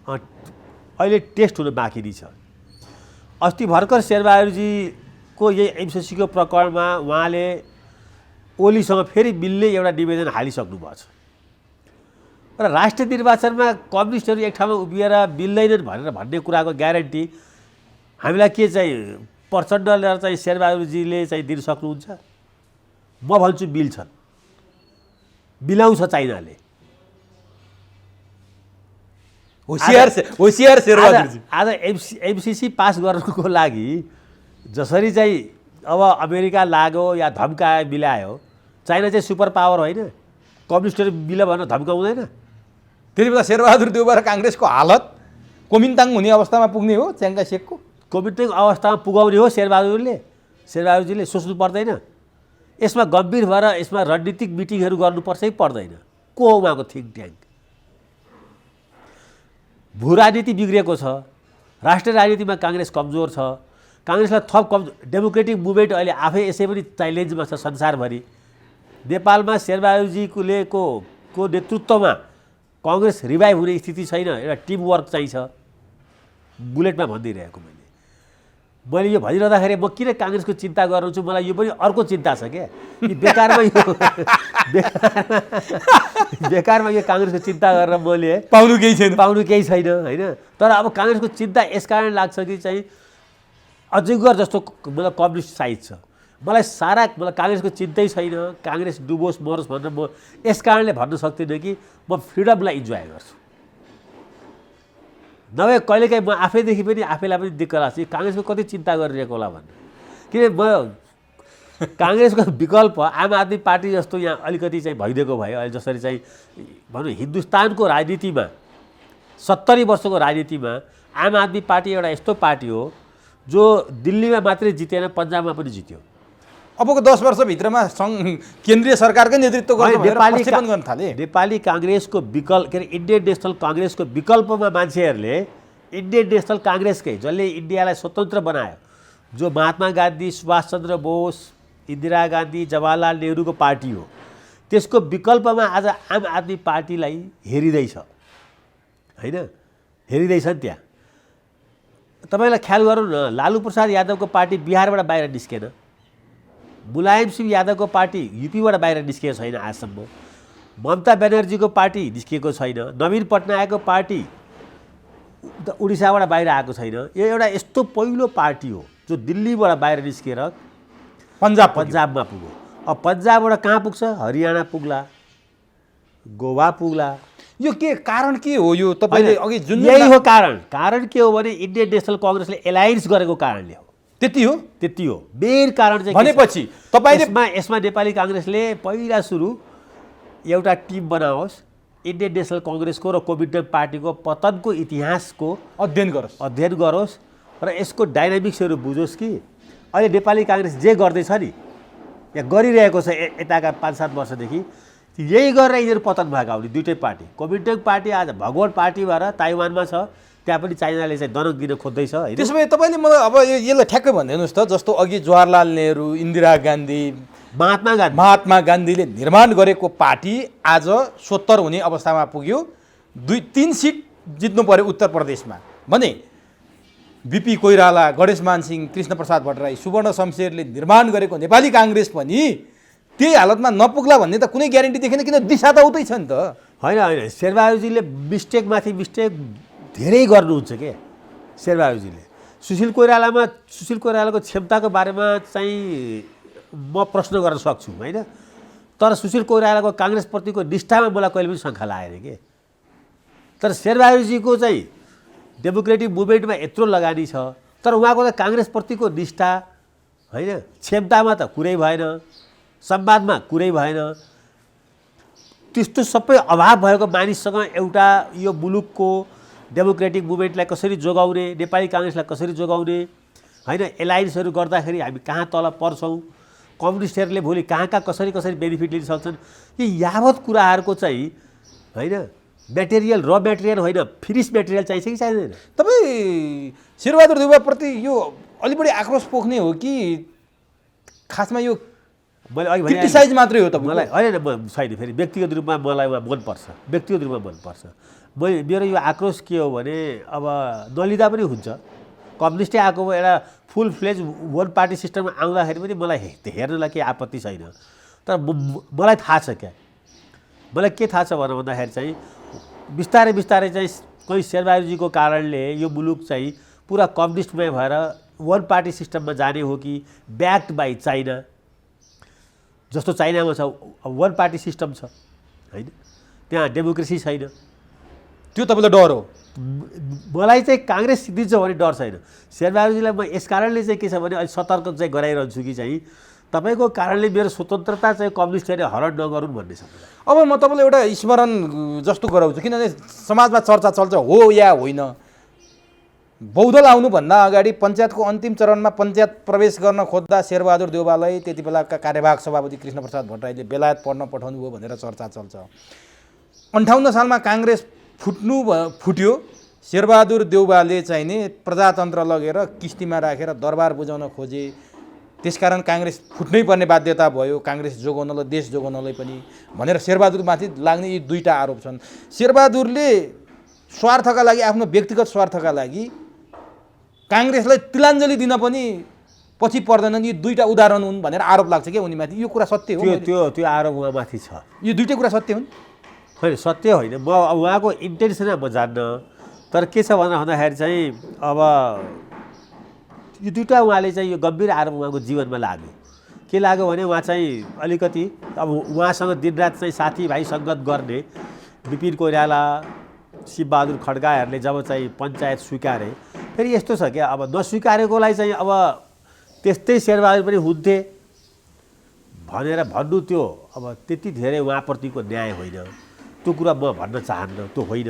अहिले टेस्ट हुनु बाँकी नै छ। अस्ति भर्खर शेरबहादुरजीको यही एमसिसीको प्रकरणमा उहाँले ओलीसँग फेरि मिल्ने एउटा निवेदन हालिसक्नु भएको छ र राष्ट्रिय निर्वाचनमा कम्युनिस्टहरू एक ठाउँमा उभिएर मिल्दैनन् भनेर भन्ने कुराको ग्यारेन्टी हामीलाई के चाहिँ प्रचण्ड र चाहिँ शेरबहादुरजीले चाहिँ दिन सक्नुहुन्छ? म भन्छु मिल्छन्, मिलाउँछ चाइनाले। होसियार शेरबहादुरजी आज एमसिसी पास गर्नुको लागि जसरी चाहिँ अब अमेरिका लाग्यो या धम्कायो मिलायो, चाइना चाहिँ सुपर पावर होइन, कम्युनिस्टहरू मिल्यो भनेर धम्काउँदैन। त्यति बेला शेरबहादुर देउबा र काङ्ग्रेसको हालत कोमिन्ताङ हुने अवस्थामा पुग्ने हो, च्याङ्गा सेकको कोमिन्ताङ अवस्थामा पुगाउने हो शेरबहादुरजीले सोच्नु पर्दैन? यसमा गम्भीर भएर यसमा रणनीतिक मिटिङहरू गर्नुपर्छ कि पर्दैन? को हो उहाँको थिङ्क ट्याङ्क? भू राजनीति बिग्रिएको छ, राष्ट्रिय राजनीतिमा काङ्ग्रेस कमजोर छ, काङ्ग्रेसलाई थप डेमोक्रेटिक मुभमेन्ट अहिले आफै यसै पनि च्यालेन्जमा छ संसारभरि। नेपालमा शेरबहादुरजीको नेतृत्वमा काङ्ग्रेस रिभाइभ हुने स्थिति छैन, एउटा टिमवर्क चाहिन्छ। बुलेटमा भनिदिइरहेको मैले यो भनिरहँदाखेरि म किन काङ्ग्रेसको चिन्ता गर्छु, मलाई यो पनि अर्को चिन्ता छ क्या, कि बेकारमा यो काङ्ग्रेसको चिन्ता गरेर मैले पाउनु केही छैन होइन। तर अब काङ्ग्रेसको चिन्ता यस कारण लाग्छ कि चाहिँ अजगर जस्तो मतलब कम्युनिस्ट साइज छ, मलाई काङ्ग्रेसको चिन्तै छैन, काङ्ग्रेस डुबोस् मरोस् भनेर म यस कारणले भन्न सक्दिनँ कि म फ्रिडमलाई इन्जोय गर्छु। नभए कहिलेकाहीँ म आफैदेखि पनि आफैलाई पनि दिक्क लाग्छ काङ्ग्रेसको कति चिन्ता गरिरहेको होला भनेर। किन म काङ्ग्रेसको विकल्प आम आदमी पार्टी जस्तो यहाँ अलिकति चाहिँ भइदिएको भए, अहिले जसरी चाहिँ भनौँ हिन्दुस्तानको राजनीतिमा 70 वर्षको राजनीतिमा आम आदमी पार्टी एउटा यस्तो पार्टी हो जो दिल्लीमा मात्रै जितेन, पन्जाबमा पनि जित्यो। अबको 10 वर्षभित्रमा केन्द्रीय सरकारकै नेतृत्व गर्न थाले। नेपाली काङ्ग्रेसको विकल्प के अरे इन्डियन नेसनल काङ्ग्रेसको विकल्पमा मान्छेहरूले इन्डियन नेसनल काङ्ग्रेसकै, जसले इन्डियालाई स्वतन्त्र बनायो, जो महात्मा गान्धी, सुभाष चन्द्र बोस, इन्दिरा गान्धी, जवाहरलाल नेहरूको पार्टी हो, त्यसको विकल्पमा आज आम आदमी पार्टीलाई हेरिँदैछ होइन, हेरिँदैछ नि। त्यहाँ तपाईँलाई ख्याल गरौँ न, लालू प्रसाद यादवको पार्टी बिहारबाट बाहिर निस्केन, मुलायम सिंह यादवको पार्टी युपीबाट बाहिर निस्केको छैन आजसम्म, ममता ब्यानर्जीको पार्टी निस्किएको छैन, नवीन पटनायकको पार्टी उडिसाबाट बाहिर आएको छैन। यो एउटा यस्तो पहिलो पार्टी हो जो दिल्लीबाट बाहिर निस्केर पन्जाबमा पुग्यो। अब पन्जाबबाट कहाँ पुग्छ? हरियाणा पुग्ला, गोवा पुग्ला। यो के कारण के हो? यो तपाईँले अघि जुन यही हो कारण के हो भने इन्डियन नेसनल काङ्ग्रेसले एलायन्स गरेको कारणले हो। त्यति हो मेन कारण चाहिँ। भनेपछि तपाईँले यसमा नेपाली काङ्ग्रेसले पहिला सुरु एउटा टिम बनाओस्, इन्डियन नेसनल कङ्ग्रेसको र कोमिन्टन पार्टीको पतनको इतिहासको अध्ययन गरोस् र यसको डाइनामिक्सहरू बुझोस् कि अहिले नेपाली काङ्ग्रेस जे गर्दैछ नि, यहाँ गरिरहेको छ यताका 5-7 वर्षदेखि, यही गरेर यिनीहरू पतन भएका हुन्। दुइटै पार्टी, कोमिन्टन पार्टी आज भगवान पार्टी भएर ताइवानमा छ, त्यहाँ पनि चाइनाले चाहिँ दनक दिन खोज्दैछ होइन। त्यसो भए तपाईँले मलाई अब यसलाई ठ्याक्कै भनिदिनुहोस् त, जस्तो अघि जवाहरलाल नेहरू, इन्दिरा गान्धी, महात्मा गान्धीले निर्माण गरेको पार्टी आज सोत्तर हुने अवस्थामा पुग्यो, 2-3 सिट जित्नु पर्यो उत्तर प्रदेशमा भने बिपी कोइराला, गणेशमान सिंह, कृष्णप्रसाद भट्टराई, सुवर्ण शमशेरले निर्माण गरेको नेपाली काङ्ग्रेस पनि त्यही हालतमा नपुग्ला भन्ने त कुनै ग्यारेन्टी देखेन, किन दिशा त उतै छ नि त। होइन, शेरबहादुरजीले मिस्टेकमाथि मिस्टेक धेरै गर्नुहुन्छ के शेरबहादुरजीले। सुशील कोइरालाको क्षमताको बारेमा चाहिँ म प्रश्न गर्न सक्छु होइन, तर सुशील कोइरालाको काङ्ग्रेसप्रतिको निष्ठामा मलाई कहिले पनि शङ्का लागेन के। तर शेरबहादुरजीको चाहिँ डेमोक्रेटिक मुभमेन्टमा यत्रो लगानी छ, तर उहाँको त काङ्ग्रेसप्रतिको निष्ठा होइन, क्षमतामा त कुरै भएन, संवादमा कुरै भएन। त्यस्तो सबै अभाव भएको मानिससँग एउटा यो मुलुकको डेमोक्रेटिक मुभमेन्टलाई कसरी जोगाउने, नेपाली काङ्ग्रेसलाई कसरी जोगाउने होइन, एलायन्सहरू गर्दाखेरि हामी कहाँ तल पर्छौँ, कम्युनिस्टहरूले भोलि कहाँ कसरी बेनिफिट लिन सक्छन्, यी यावत कुराहरूको चाहिँ होइन मेटेरियल, र मेटेरियल होइन, फिनिस मेटेरियल चाहिन्छ कि चाहिँदैन। तपाईँ शेरबहादुर देउवाप्रति यो अलि बढी आक्रोश पोख्ने हो कि खासमा यो मैले अघि भने क्रिटिसाइज मात्रै हो त? मलाई होइन, म छैन, फेरि व्यक्तिगत रूपमा मलाई मनपर्छ, व्यक्तिगत रूपमा मनपर्छ। मेरो यो आक्रोश के हो भने अब नलिँदा पनि हुन्छ, कम्युनिस्टै आएको एउटा फुल फ्लेज वान पार्टी सिस्टममा आउँदाखेरि पनि मलाई हेर्नलाई केही आपत्ति छैन। तर मलाई थाहा छ क्या, मलाई के थाहा छ भन्दाखेरि चाहिँ बिस्तारै चाहिँ कोही शेरबहादुरजीको कारणले यो मुलुक चाहिँ पुरा कम्युनिस्टमय भएर वान पार्टी सिस्टममा जाने हो कि ब्याक्ड बाई चाइना, जस्तो चाइनामा छ वान पार्टी सिस्टम छ होइन, त्यहाँ डेमोक्रेसी छैन। त्यो तपाईँलाई डर हो? मलाई चाहिँ काङ्ग्रेस सिद्धिन्छ भन्ने डर छैन। शेरबहादुरजीलाई म यस कारणले चाहिँ के छ भने अहिले सतर्क चाहिँ गराइरहन्छु कि चाहिँ तपाईँको कारणले मेरो स्वतन्त्रता चाहिँ कम्युनिस्टहरूले हरण नगरून् भन्ने छ। अब म तपाईँलाई एउटा स्मरण जस्तो गराउँछु, किनभने समाजमा चर्चा चल्छ हो या होइन। बौद्धल आउनुभन्दा अगाडि पञ्चायतको अन्तिम चरणमा पञ्चायत प्रवेश गर्न खोज्दा शेरबहादुर देउवालाई त्यति बेलाका कार्यवाहक सभापति कृष्णप्रसाद भट्टराईले बेलायत पढ्न पठाउनु भयो भनेर चर्चा चल्छ। 58 सालमा काङ्ग्रेस फुट्यो, शेरबहादुर देउवाले चाहिँ नि प्रजातन्त्र लगेर किस्तीमा राखेर दरबार बुझाउन खोजे, त्यसकारण काङ्ग्रेस फुट्नै पर्ने बाध्यता भयो, काङ्ग्रेस जोगाउनलाई, देश जोगाउनलाई पनि भनेर शेरबहादुरमाथि लाग्ने यी दुईटा आरोप छन्। शेरबहादुरले स्वार्थका लागि, आफ्नो व्यक्तिगत स्वार्थका लागि काङ्ग्रेसलाई तिलाञ्जली दिन पनि पछि पर्दैनन्, यी दुईटा उदाहरण हुन् भनेर आरोप लाग्छ क्या उनीमाथि। यो कुरा सत्य हो? त्यो आरोप उहाँमाथि छ। यो दुईटै कुरा सत्य हुन्? होइन, सत्य होइन, म उहाँको इन्टेन्सन म जान्न, तर के छ भन्दाखेरि चाहिँ अब यो दुईवटा उहाँले चाहिँ यो गम्भीर आरोप उहाँको जीवनमा लाग्यो। के लाग्यो भने उहाँ चाहिँ अलिकति अब उहाँसँग दिनरात चाहिँ साथीभाइ सङ्गत गर्ने विपिन कोइराला, शिवबहादुर खड्गाहरूले जब चाहिँ पञ्चायत स्वीकारे, फेरि यस्तो छ क्या, अब नस्वीकारेकोलाई चाहिँ अब त्यस्तै शेरबहादुर पनि हुन्थे भनेर भन्नु त्यो अब त्यति धेरै उहाँप्रतिको न्याय होइन। त्यो कुरा म भन्न चाहन्न, त्यो होइन।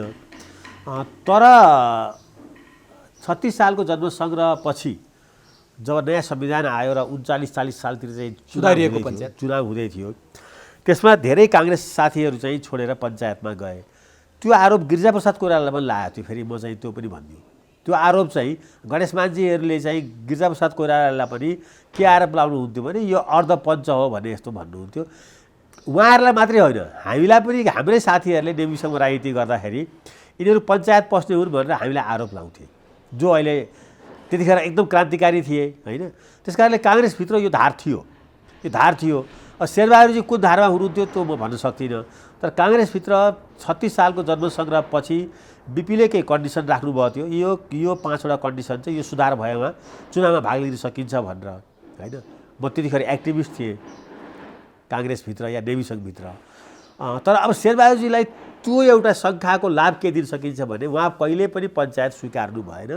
तर 36 सालको जन्मसङ्ग्रहपछि जब नयाँ संविधान आयो र 39-40 सालतिर चाहिँ चुनाव हुँदै थियो, त्यसमा धेरै काङ्ग्रेस साथीहरू चाहिँ छोडेर पञ्चायतमा गए। त्यो आरोप गिरिजाप्रसाद कोइरालालाई पनि लागेको थियो। फेरि म चाहिँ त्यो पनि भनिदिउँ, त्यो आरोप चाहिँ गणेशमानजीहरूले चाहिँ गिरिजाप्रसाद कोइरालालाई पनि के आरोप लाउनुहुन्थ्यो भने यो अर्धपञ्च हो भन्ने यस्तो भन्नुहुन्थ्यो। उहाँहरूलाई मात्रै होइन, हामीलाई पनि हाम्रै साथीहरूले नेविसँग राजनीति गर्दाखेरि यिनीहरू पञ्चायत पस्ने हुन् भनेर हामीलाई आरोप लाउँथे, जो अहिले त्यतिखेर एकदम क्रान्तिकारी थिए होइन। त्यस कारणले काङ्ग्रेसभित्र यो धार थियो। शेरबहादुरजी कुन धारमा हुनुहुन्थ्यो त्यो म भन्न सक्दिनँ, तर काङ्ग्रेसभित्र 36 सालको जन्मसङ्ग्रहपछि बिपीले केही कन्डिसन राख्नुभएको थियो। यो 5वटा कन्डिसन चाहिँ यो सुधार भएमा चुनावमा भाग लिन सकिन्छ भनेर होइन। म त्यतिखेर एक्टिभिस्ट थिएँ काङ्ग्रेसभित्र या नेवी सङ्घभित्र। तर अब शेरबहादुरजीलाई त्यो एउटा सङ्ख्याको लाभ के दिन सकिन्छ भने उहाँ कहिले पनि पञ्चायत स्वीकार्नु भएन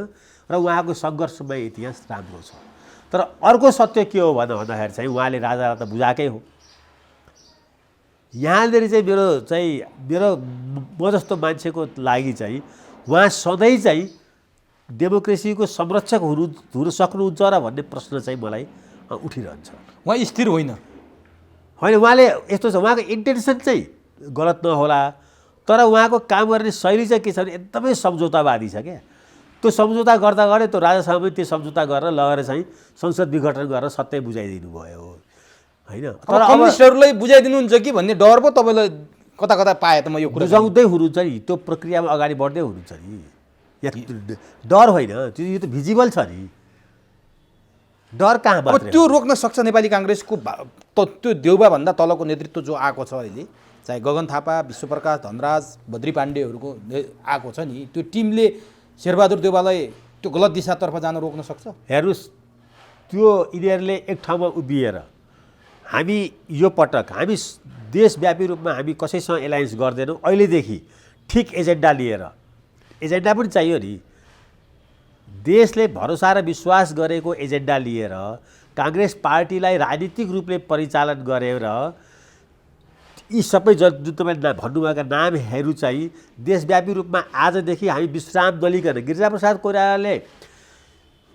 र उहाँको सङ्घर्षमय इतिहास राम्रो छ। तर अर्को सत्य के हो भन्दाखेरि चाहिँ उहाँले राजा त बुझाएकै हो, यहाँनिर चाहिँ मेरो म जस्तो मान्छेको लागि चाहिँ उहाँ सधैँ चाहिँ डेमोक्रेसीको संरक्षक हुन सक्नुहुन्छ र भन्ने प्रश्न चाहिँ मलाई उठिरहन्छ। उहाँ स्थिर होइन। होइन, उहाँले यस्तो छ, उहाँको इन्टेन्सन चाहिँ गलत नहोला, तर उहाँको काम गर्ने शैली चाहिँ के छ भने एकदमै सम्झौतावादी छ क्या। त्यो सम्झौता गर्दा गर्दै त्यो राजासँग पनि त्यो सम्झौता गरेर लगेर चाहिँ संसद विघटन गरेर सत्य बुझाइदिनु भयो होइन। तर अब कम्युनिस्टहरूलाई बुझाइदिनुहुन्छ कि भन्ने डर पो तपाईँलाई कता कता पाएँ त म यो कुरा। बुझाउँदै हुनुहुन्छ नि, त्यो प्रक्रियामा अगाडि बढ्दै हुनुहुन्छ नि। डर होइन, यो त भिजिबल छ नि, डर कहाँ अब मात्रै त्यो रोक्न सक्छ नेपाली काङ्ग्रेसको त्यो देउबाभन्दा तलको नेतृत्व जो आएको छ अहिले, चाहे गगन थापा, विश्वप्रकाश धनराज, बद्री पाण्डेहरूको आएको छ नि, त्यो टिमले शेरबहादुर देउबालाई त्यो गलत दिशातर्फ जान रोक्न सक्छ? हेर्नुहोस्, त्यो यिनीहरूले एक ठाउँमा उभिएर हामी यो पटक हामी देशव्यापी रूपमा हामी कसैसँग एलायन्स गर्दैनौँ अहिलेदेखि, ठिक एजेन्डा लिएर, एजेन्डा पनि चाहियो नि, देशले भरोसा र विश्वास गरेको एजेन्डा लिएर काङ्ग्रेस पार्टीलाई राजनीतिक रूपले परिचालन गरेर यी सबै जुन तपाईँले भन्नुभएका नामहरू चाहिँ देशव्यापी रूपमा आजदेखि हामी विश्राम नलिकन, गिरिजाप्रसाद कोइरालाले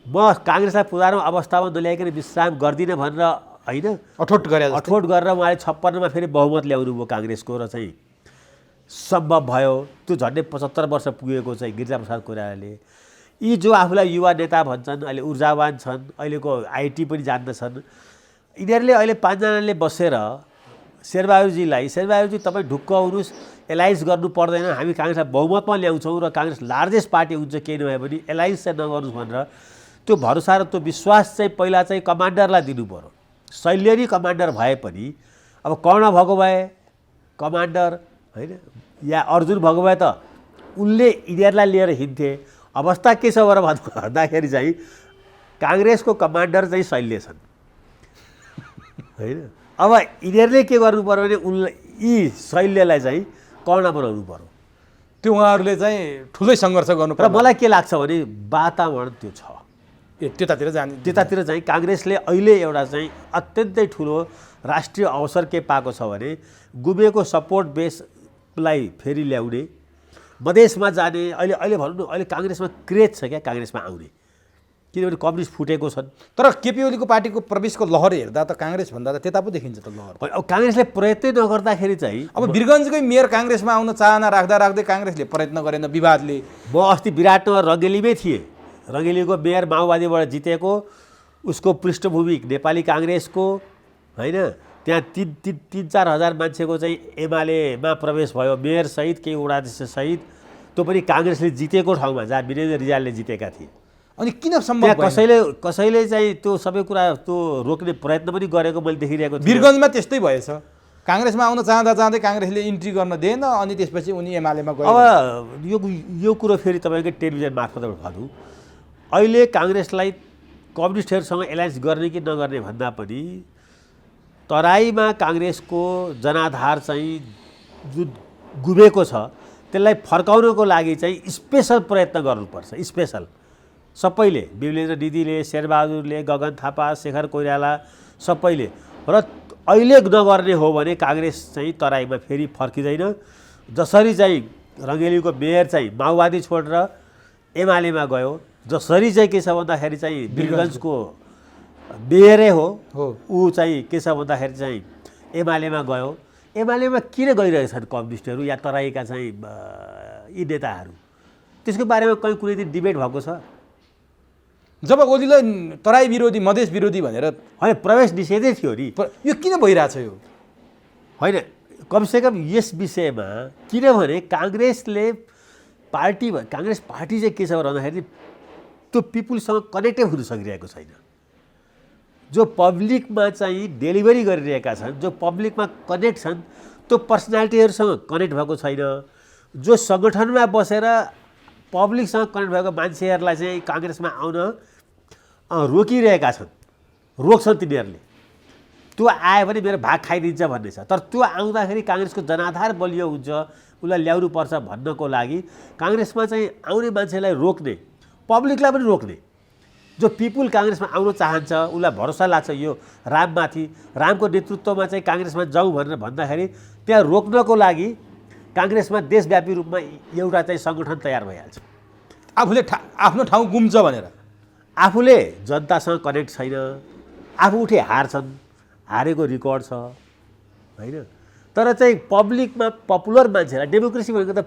म काङ्ग्रेसलाई पुरानो अवस्थामा नल्याइकन विश्राम गर्दिनँ भनेर होइन अठोट गरेर उहाँले 56मा फेरि बहुमत ल्याउनु भयो काङ्ग्रेसको र चाहिँ सम्भव भयो। त्यो झन्डै 75 वर्ष पुगेको चाहिँ गिरिजाप्रसाद कोइरालाले, यी जो आफूलाई युवा नेता भन्छन्, अहिले ऊर्जावान छन्, अहिलेको आइटी पनि जान्दछन्, यिनीहरूले अहिले 5 जनाले बसेर शेरबहादुरजी तपाईँ ढुक्क हुनुहोस्, एलायन्स गर्नु पर्दैन, हामी काङ्ग्रेसलाई बहुमतमा ल्याउँछौँ र काङ्ग्रेस लार्जेस्ट पार्टी हुन्छ, केही नभए पनि एलायन्स चाहिँ नगर्नुहोस् भनेर त्यो भरोसा र त्यो विश्वास चाहिँ पहिला चाहिँ कमान्डरलाई दिनु पऱ्यो। सैन्यरी कमान्डर भए पनि अब कर्ण भएको भए कमान्डर होइन, या अर्जुन भएको भए त उनले यिनीहरूलाई लिएर हिँड्थे। अवस्था के छ भन्दाखेरि चाहिँ काङ्ग्रेसको कमान्डर चाहिँ शैल्य छन् होइन। अब यिनीहरूले के गर्नु पर्यो भने उनलाई यी शैल्यलाई चाहिँ कर्ण बनाउनु पर्यो। त्यो उहाँहरूले चाहिँ ठुलै सङ्घर्ष गर्नु र मलाई के लाग्छ भने वातावरण त्यो छ, त्यतातिर चाहिँ काङ्ग्रेसले अहिले एउटा चाहिँ अत्यन्तै ठुलो राष्ट्रिय अवसर के पाएको छ भने गुमेको सपोर्ट बेसलाई फेरि ल्याउने, मधेसमा जाने। अहिले भनौँ न, अहिले काङ्ग्रेसमा क्रेज छ क्या काङ्ग्रेसमा आउने, किनभने कम्युनिस्ट फुटेको छन्। तर केपी ओलीको पार्टीको प्रवेशको लहर हेर्दा त काङ्ग्रेसभन्दा त त्यता पो देखिन्छ त लहर। अब काङ्ग्रेसले प्रयत्नै नगर्दाखेरि चाहिँ अब वीरगञ्जकै मेयर काङ्ग्रेसमा आउन चाहना राख्दै काङ्ग्रेसले प्रयत्न गरेन, विवादले। म अस्ति विराटनगर रङ्गेलीमै थिएँ, रङ्गेलीको मेयर माओवादीबाट जितेको, उसको पृष्ठभूमि नेपाली काङ्ग्रेसको होइन, त्यहाँ 3-4 हजार मान्छेको चाहिँ एमालेमा प्रवेश भयो, मेयरसहित केही वडाध्यक्षसहित, त्यो पनि काङ्ग्रेसले जितेको ठाउँमा जहाँ वीरेन्द्र रिजालले जितेका थिए। अनि किन सम्भव कसैले चाहिँ त्यो सबै कुरा त्यो रोक्ने प्रयत्न पनि गरेको मैले देखिरहेको थिएँ। वीरगञ्जमा त्यस्तै भएछ, काङ्ग्रेसमा आउन चाहँदै काङ्ग्रेसले इन्ट्री गर्न दिएन, अनि त्यसपछि उनी एमालेमा गए। अब यो कुरो फेरि तपाईँकै टेलिभिजन मार्फतबाट भनौँ, अहिले काङ्ग्रेसलाई कम्युनिस्टहरूसँग एलायन्स गर्ने कि नगर्ने भन्दा पनि तराईमा काङ्ग्रेसको जनाधार चाहिँ जुन गुमेको छ त्यसलाई फर्काउनको लागि चाहिँ स्पेसल प्रयत्न गर्नुपर्छ। स्पेसल सबैले, विमलेन्द्र दिदीले, शेरबहादुरले, गगन थापा, शेखर कोइराला सबैले। र अहिले नगर्ने हो भने काङ्ग्रेस चाहिँ तराईमा फेरि फर्किँदैन। जसरी चाहिँ रङ्गेलीको मेयर चाहिँ माओवादी छोडेर एमालेमा गयो, जसरी चाहिँ के छ भन्दाखेरि चाहिँ वीरगञ्जको मेयरै हो ऊ चाहिँ के छ भन्दाखेरि चाहिँ एमालेमा गयो। एमालेमा किन गइरहेछन् कम्युनिस्टहरू या तराईका चाहिँ यी नेताहरू, त्यसको बारेमा कुनै दिन डिबेट भएको छ? जब ओलीलाई तराई विरोधी, मधेस विरोधी भनेर होइन प्रवेश निषेधै थियो नि, यो किन भइरहेछ यो? होइन, कमसेकम यस विषयमा, किनभने काङ्ग्रेस पार्टी चाहिँ के छ भन्दाखेरि त्यो पिपुलसँग कनेक्टै हुन सकिरहेको छैन। जो पब्लिकमा चाहिँ डेलिभरी गरिरहेका छन्, जो पब्लिकमा कनेक्ट छन्, त्यो पर्सनालिटीहरूसँग कनेक्ट भएको छैन। जो सङ्गठनमा बसेर पब्लिकसँग कनेक्ट भएको मान्छेहरूलाई चाहिँ काङ्ग्रेसमा आउन रोकिरहेका छन्, रोक्छन् तिनीहरूले। त्यो आयो भने मेरो भाग खाइदिन्छ भन्ने छ। तर त्यो आउँदाखेरि काङ्ग्रेसको जनाधार बलियो हुन्छ, उसलाई ल्याउनुपर्छ भन्नको लागि काङ्ग्रेसमा चाहिँ आउने मान्छेलाई रोक्ने, पब्लिकलाई पनि रोक्ने, जो पिपुल काङ्ग्रेसमा आउन चाहन्छ, उसलाई भरोसा लाग्छ यो राममाथि, रामको नेतृत्वमा चाहिँ काङ्ग्रेसमा जाउँ भनेर भन्दाखेरि त्यहाँ रोक्नको लागि काङ्ग्रेसमा देशव्यापी रूपमा एउटा चाहिँ सङ्गठन तयार भइहाल्छ। आफूले आफ्नो ठाउँ गुम्छ भनेर आफूले जनतासँग कनेक्ट छैन, आफू उठे हार्छन्, हारेको रेकर्ड छ होइन। तर चाहिँ पब्लिकमा पपुलर मान्छेलाई, डेमोक्रेसी भनेको त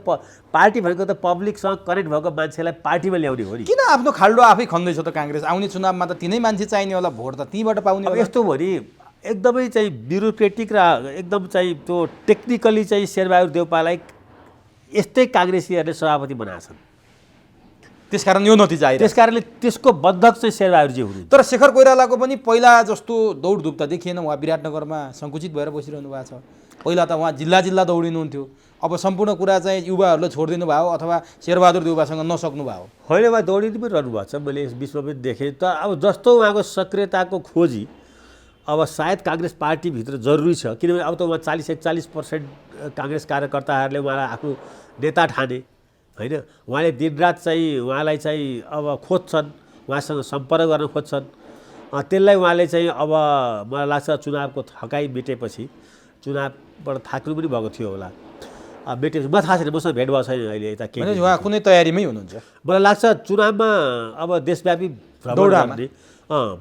पार्टी भनेको त पब्लिकसँग कनेक्ट भएको मान्छेलाई पार्टीमा ल्याउने हो नि। किन आफ्नो खाल्डो आफै खन्दैछ त काङ्ग्रेस? आउने चुनावमा त तिनै मान्छे चाहिने होला, भोट त त्यहीँबाट पाउने अब होला। यस्तो भयो नि एकदमै चाहिँ ब्युरोक्रेटिक र एकदम चाहिँ त्यो टेक्निकली चाहिँ शेरबहादुर देउपालाई यस्तै काङ्ग्रेसीहरूले सभापति बनाएछन्। त्यसकारण यो नतिजा आयो। त्यसकारणले त्यसको बन्धक चाहिँ शेरबहादुरजी हुनु। तर शेखर कोइरालाको पनि पहिला जस्तो दौडधुप त देखिएन। उहाँ विराटनगरमा सङ्कुचित भएर बसिरहनु भएको छ। पहिला त उहाँ जिल्ला जिल्ला दौडिनुहुन्थ्यो। अब सम्पूर्ण कुरा चाहिँ युवाहरूले छोडिदिनु भयो अथवा शेरबहादुर देउपासँग नसक्नु भयो। होइन, उहाँ दौडिनु पनि रहनुभएको छ, मैले यस विश्वमा पनि देखेँ। तर अब जस्तो उहाँको सक्रियताको खोजी अब सायद काङ्ग्रेस पार्टीभित्र जरुरी छ, किनभने अब त उहाँ 40-41% काङ्ग्रेस कार्यकर्ताहरूले उहाँलाई आफ्नो नेता ठाने होइन। उहाँले दिनरात चाहिँ उहाँलाई चाहिँ अब खोज्छन्, उहाँसँग सम्पर्क गर्न खोज्छन्। त्यसलाई उहाँले चाहिँ अब मलाई लाग्छ चुनावको थकाइ मेटेपछि, चुनावबाट थाक्नु पनि भएको थियो होला, मेटेपछि मलाई थाहा छैन, मसँग भेट भएको छैन अहिले यता के। उहाँ कुनै तयारीमै हुनुहुन्छ? मलाई लाग्छ चुनावमा अब देशव्यापी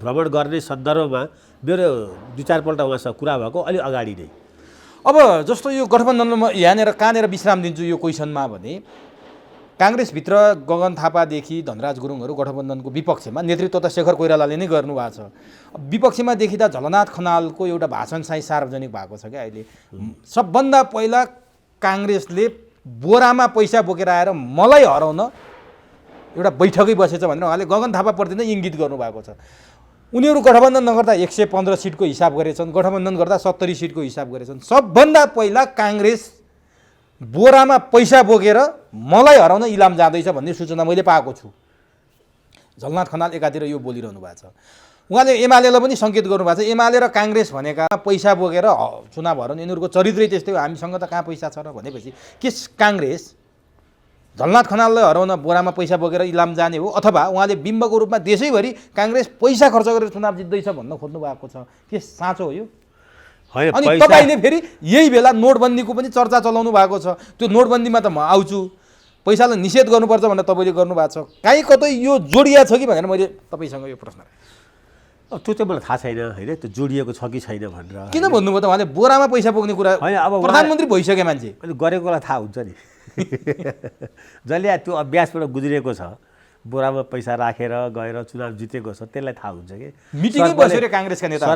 भ्रमण गर्ने सन्दर्भमा मेरो 2-4 पल्ट उहाँसँग कुरा भएको अलि अगाडि नै। अब जस्तो यो गठबन्धनमा यहाँनिर कहाँनिर विश्राम दिन्छु यो क्वेसनमा भने काङ्ग्रेसभित्र गगन थापादेखि धनराज गुरुङहरू गठबन्धनको विपक्षमा, नेतृत्व त शेखर कोइरालाले नै गर्नुभएको छ। विपक्षमा देखिँदा झलनाथ खनालको एउटा भाषण चाहिँ सार्वजनिक भएको छ क्या अहिले। सबभन्दा पहिला काङ्ग्रेसले बोरामा पैसा बोकेर आएर मलाई हराउन एउटा बैठकै बसेछ भनेर उहाँले गगन थापाप्रति नै इङ्गित गर्नुभएको छ। उनीहरू गठबन्धन नगर्दा 115 सिटको हिसाब गरेछन्, गठबन्धन गर्दा 70 सिटको हिसाब गरेछन्। सबभन्दा पहिला काङ्ग्रेस बोरामा पैसा बोकेर मलाई हराउन इलाम जाँदैछ भन्ने सूचना मैले पाएको छु। झलनाथ खनाल एकातिर यो बोलिरहनु भएको छ। उहाँले एमालेलाई पनि सङ्केत गर्नुभएको छ, एमाले र काङ्ग्रेस भनेका पैसा बोकेर चुनाव हराउने, यिनीहरूको चरित्रै त्यस्तै हो, हामीसँग त कहाँ पैसा छ र भनेपछि के काङ्ग्रेस झलनाथ खनाललाई हराउन बोरामा पैसा बोकेर इलाम जाने हो अथवा उहाँले बिम्बको रूपमा देशैभरि काङ्ग्रेस पैसा खर्च गरेर चुनाव जित्दैछ भन्न खोज्नु भएको छ? के साँचो हो यो? होइन, अनि तपाईँले फेरि यही बेला नोटबन्दीको पनि चर्चा चलाउनु भएको छ। त्यो नोटबन्दीमा त म आउँछु, पैसालाई निषेध गर्नुपर्छ भनेर तपाईँले गर्नुभएको छ। काहीँ कतै यो जोडिया छ कि भनेर मैले तपाईँसँग यो प्रश्न। अब त्यो चाहिँ मलाई थाहा छैन होइन, त्यो जोडिएको छ कि छैन भनेर। किन भन्नुभयो त उहाँले बोरामा पैसा बोक्ने कुरा? होइन, अब प्रधानमन्त्री भइसके मान्छे अनि गरेकोलाई थाहा हुन्छ नि। जसले त्यो अभ्यासबाट गुज्रेको छ, बोरामा पैसा राखेर गएर चुनाव जितेको छ, त्यसलाई थाहा हुन्छ कि। मिटिङै बसेर काङ्ग्रेसका नेता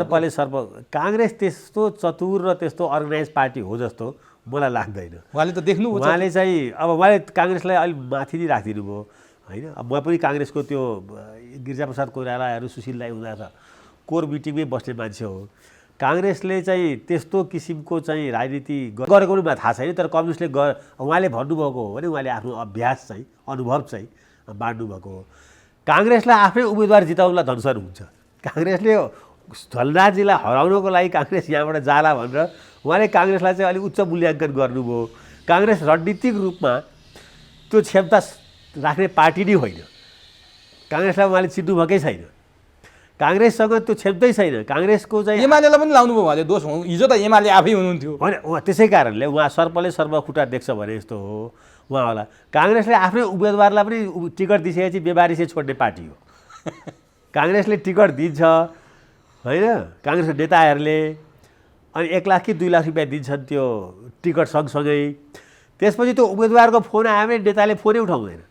काङ्ग्रेस त्यस्तो चतुर र त्यस्तो अर्गनाइज पार्टी हो जस्तो मलाई लाग्दैन। उहाँले त देख्नु, उहाँले चाहिँ अब उहाँले काङ्ग्रेसलाई अलिक माथि नै राखिदिनु भयो होइन। अब म पनि काङ्ग्रेसको त्यो गिरिजाप्रसाद कोइरालाहरू, सुशील राई हुँदा त कोर मिटिङमै बस्ने मान्छे हो। काङ्ग्रेसले चाहिँ त्यस्तो किसिमको चाहिँ राजनीति गरेको पनि मलाई थाहा छैन, तर कम्युनिस्टले उहाँले भन्नुभएको हो भने उहाँले आफ्नो अभ्यास चाहिँ, अनुभव चाहिँ बाँड्नुभएको हो। काङ्ग्रेसलाई आफ्नै उम्मेदवार जिताउनलाई धनसर हुन्छ। काङ्ग्रेसले झलनाथजीलाई हराउनको लागि काङ्ग्रेस यहाँबाट जाला भनेर उहाँले काङ्ग्रेसलाई चाहिँ अलिक उच्च मूल्याङ्कन गर्नुभयो। काङ्ग्रेस रणनीतिक रूपमा त्यो क्षमता राख्ने पार्टी नै होइन। काङ्ग्रेसलाई उहाँले चिन्नुभएकै छैन, काङ्ग्रेससँग त्यो क्षमतै छैन। काङ्ग्रेसको चाहिँ एमालेलाई पनि लाउनुभयो उहाँले दोष। हिजो त एमाले आफै हुनुहुन्थ्यो होइन, उहाँ त्यसै कारणले उहाँ सर्पले सर्पखुट्टा देख्छ भने जस्तो हो उहाँलाई। काङ्ग्रेसले आफ्नै उम्मेदवारलाई पनि टिकट दिइसकेपछि बेबारिसे छोड्ने पार्टी हो। काङ्ग्रेसले टिकट दिन्छ होइन, काङ्ग्रेसको नेताहरूले अनि 1 लाख कि 2 लाख रुपियाँ दिन्छन् त्यो टिकट सँगसँगै। त्यसपछि त्यो उम्मेदवारको फोन आयो भने नेताले फोनै उठाउँदैन।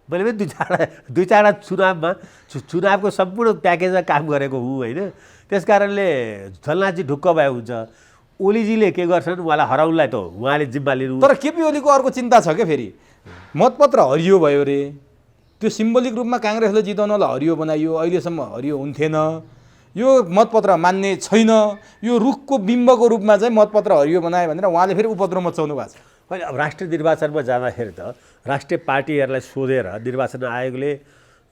मैले पनि दुई चारवटा चुनावको सम्पूर्ण प्याकेजमा काम गरेको हुँ होइन। त्यस कारणले झलनाथजी ढुक्क भए हुन्छ। ओलीजीले के गर्छन्, उहाँलाई हराउनलाई त उहाँले जिम्मा लिनु। तर केपी ओलीको अर्को चिन्ता छ क्या, फेरि मतपत्र हरियो भयो रे, त्यो सिम्बोलिक रूपमा काङ्ग्रेसले जिताउनलाई हरियो बनाइयो, अहिलेसम्म हरियो हुन्थेन, यो मतपत्र मान्ने छैन, यो रुखको बिम्बको रूपमा चाहिँ मतपत्र हरियो बनायो भनेर उहाँले फेरि उपद्रव मचाउनु भएको छ। होइन, अब राष्ट्रिय निर्वाचनमा जाँदाखेरि त राष्ट्रिय पार्टीहरूलाई सोधेर निर्वाचन आयोगले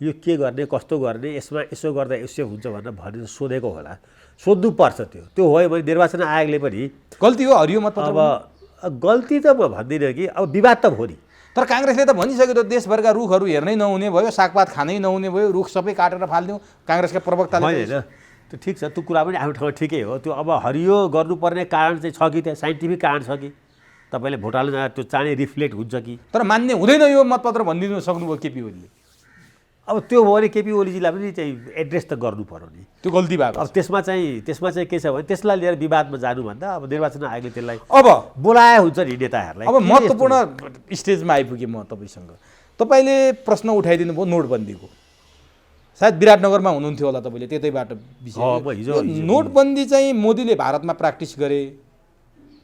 यो के गर्ने, कस्तो गर्ने, यसमा यसो गर्दा यसो हुन्छ भनेर सोधेको होला, सोध्नुपर्छ। त्यो हो भने निर्वाचन आयोगले पनि गल्ती हो हरियो मतपत्र। अब गल्ती त म भन्दिनँ कि अब विवाद त हो नि, तर काङ्ग्रेसले त भनिसक्यो त देशभरका रुखहरू हेर्नै नहुने भयो, सागपात खानै नहुने भयो, रुख सबै काटेर फालिदिउँ। काङ्ग्रेसका प्रवक्ताले होइन त्यो ठिक छ, त्यो कुरा पनि आफ्नो ठाउँमा ठिकै हो। त्यो अब हरियो गर्नुपर्ने कारण चाहिँ छ कि त्यहाँ साइन्टिफिक कारण छ कि तपाईँले भोट हाल्न जाँदा त्यो चाँडै रिफ्लेक्ट हुन्छ कि? तर मान्ने हुँदैन यो मतपत्र भनिदिनु सक्नुभयो केपी ओलीले। अब त्यो भयो भने केपी ओलीजीलाई पनि चाहिँ एड्रेस त गर्नु पर्यो नि। त्यो गल्ती भएको अब त्यसमा चाहिँ के छ भने त्यसलाई लिएर विवादमा जानुभन्दा अब निर्वाचन आयोगले त्यसलाई अब बोलाए हुन्छ नि नेताहरूलाई। अब महत्त्वपूर्ण स्टेजमा आइपुगेँ म तपाईँसँग। तपाईँले प्रश्न उठाइदिनु भयो नोटबन्दीको। सायद विराटनगरमा हुनुहुन्थ्यो होला तपाईँले, त्यतैबाट विषय। नोटबन्दी चाहिँ मोदीले भारतमा प्र्याक्टिस गरे,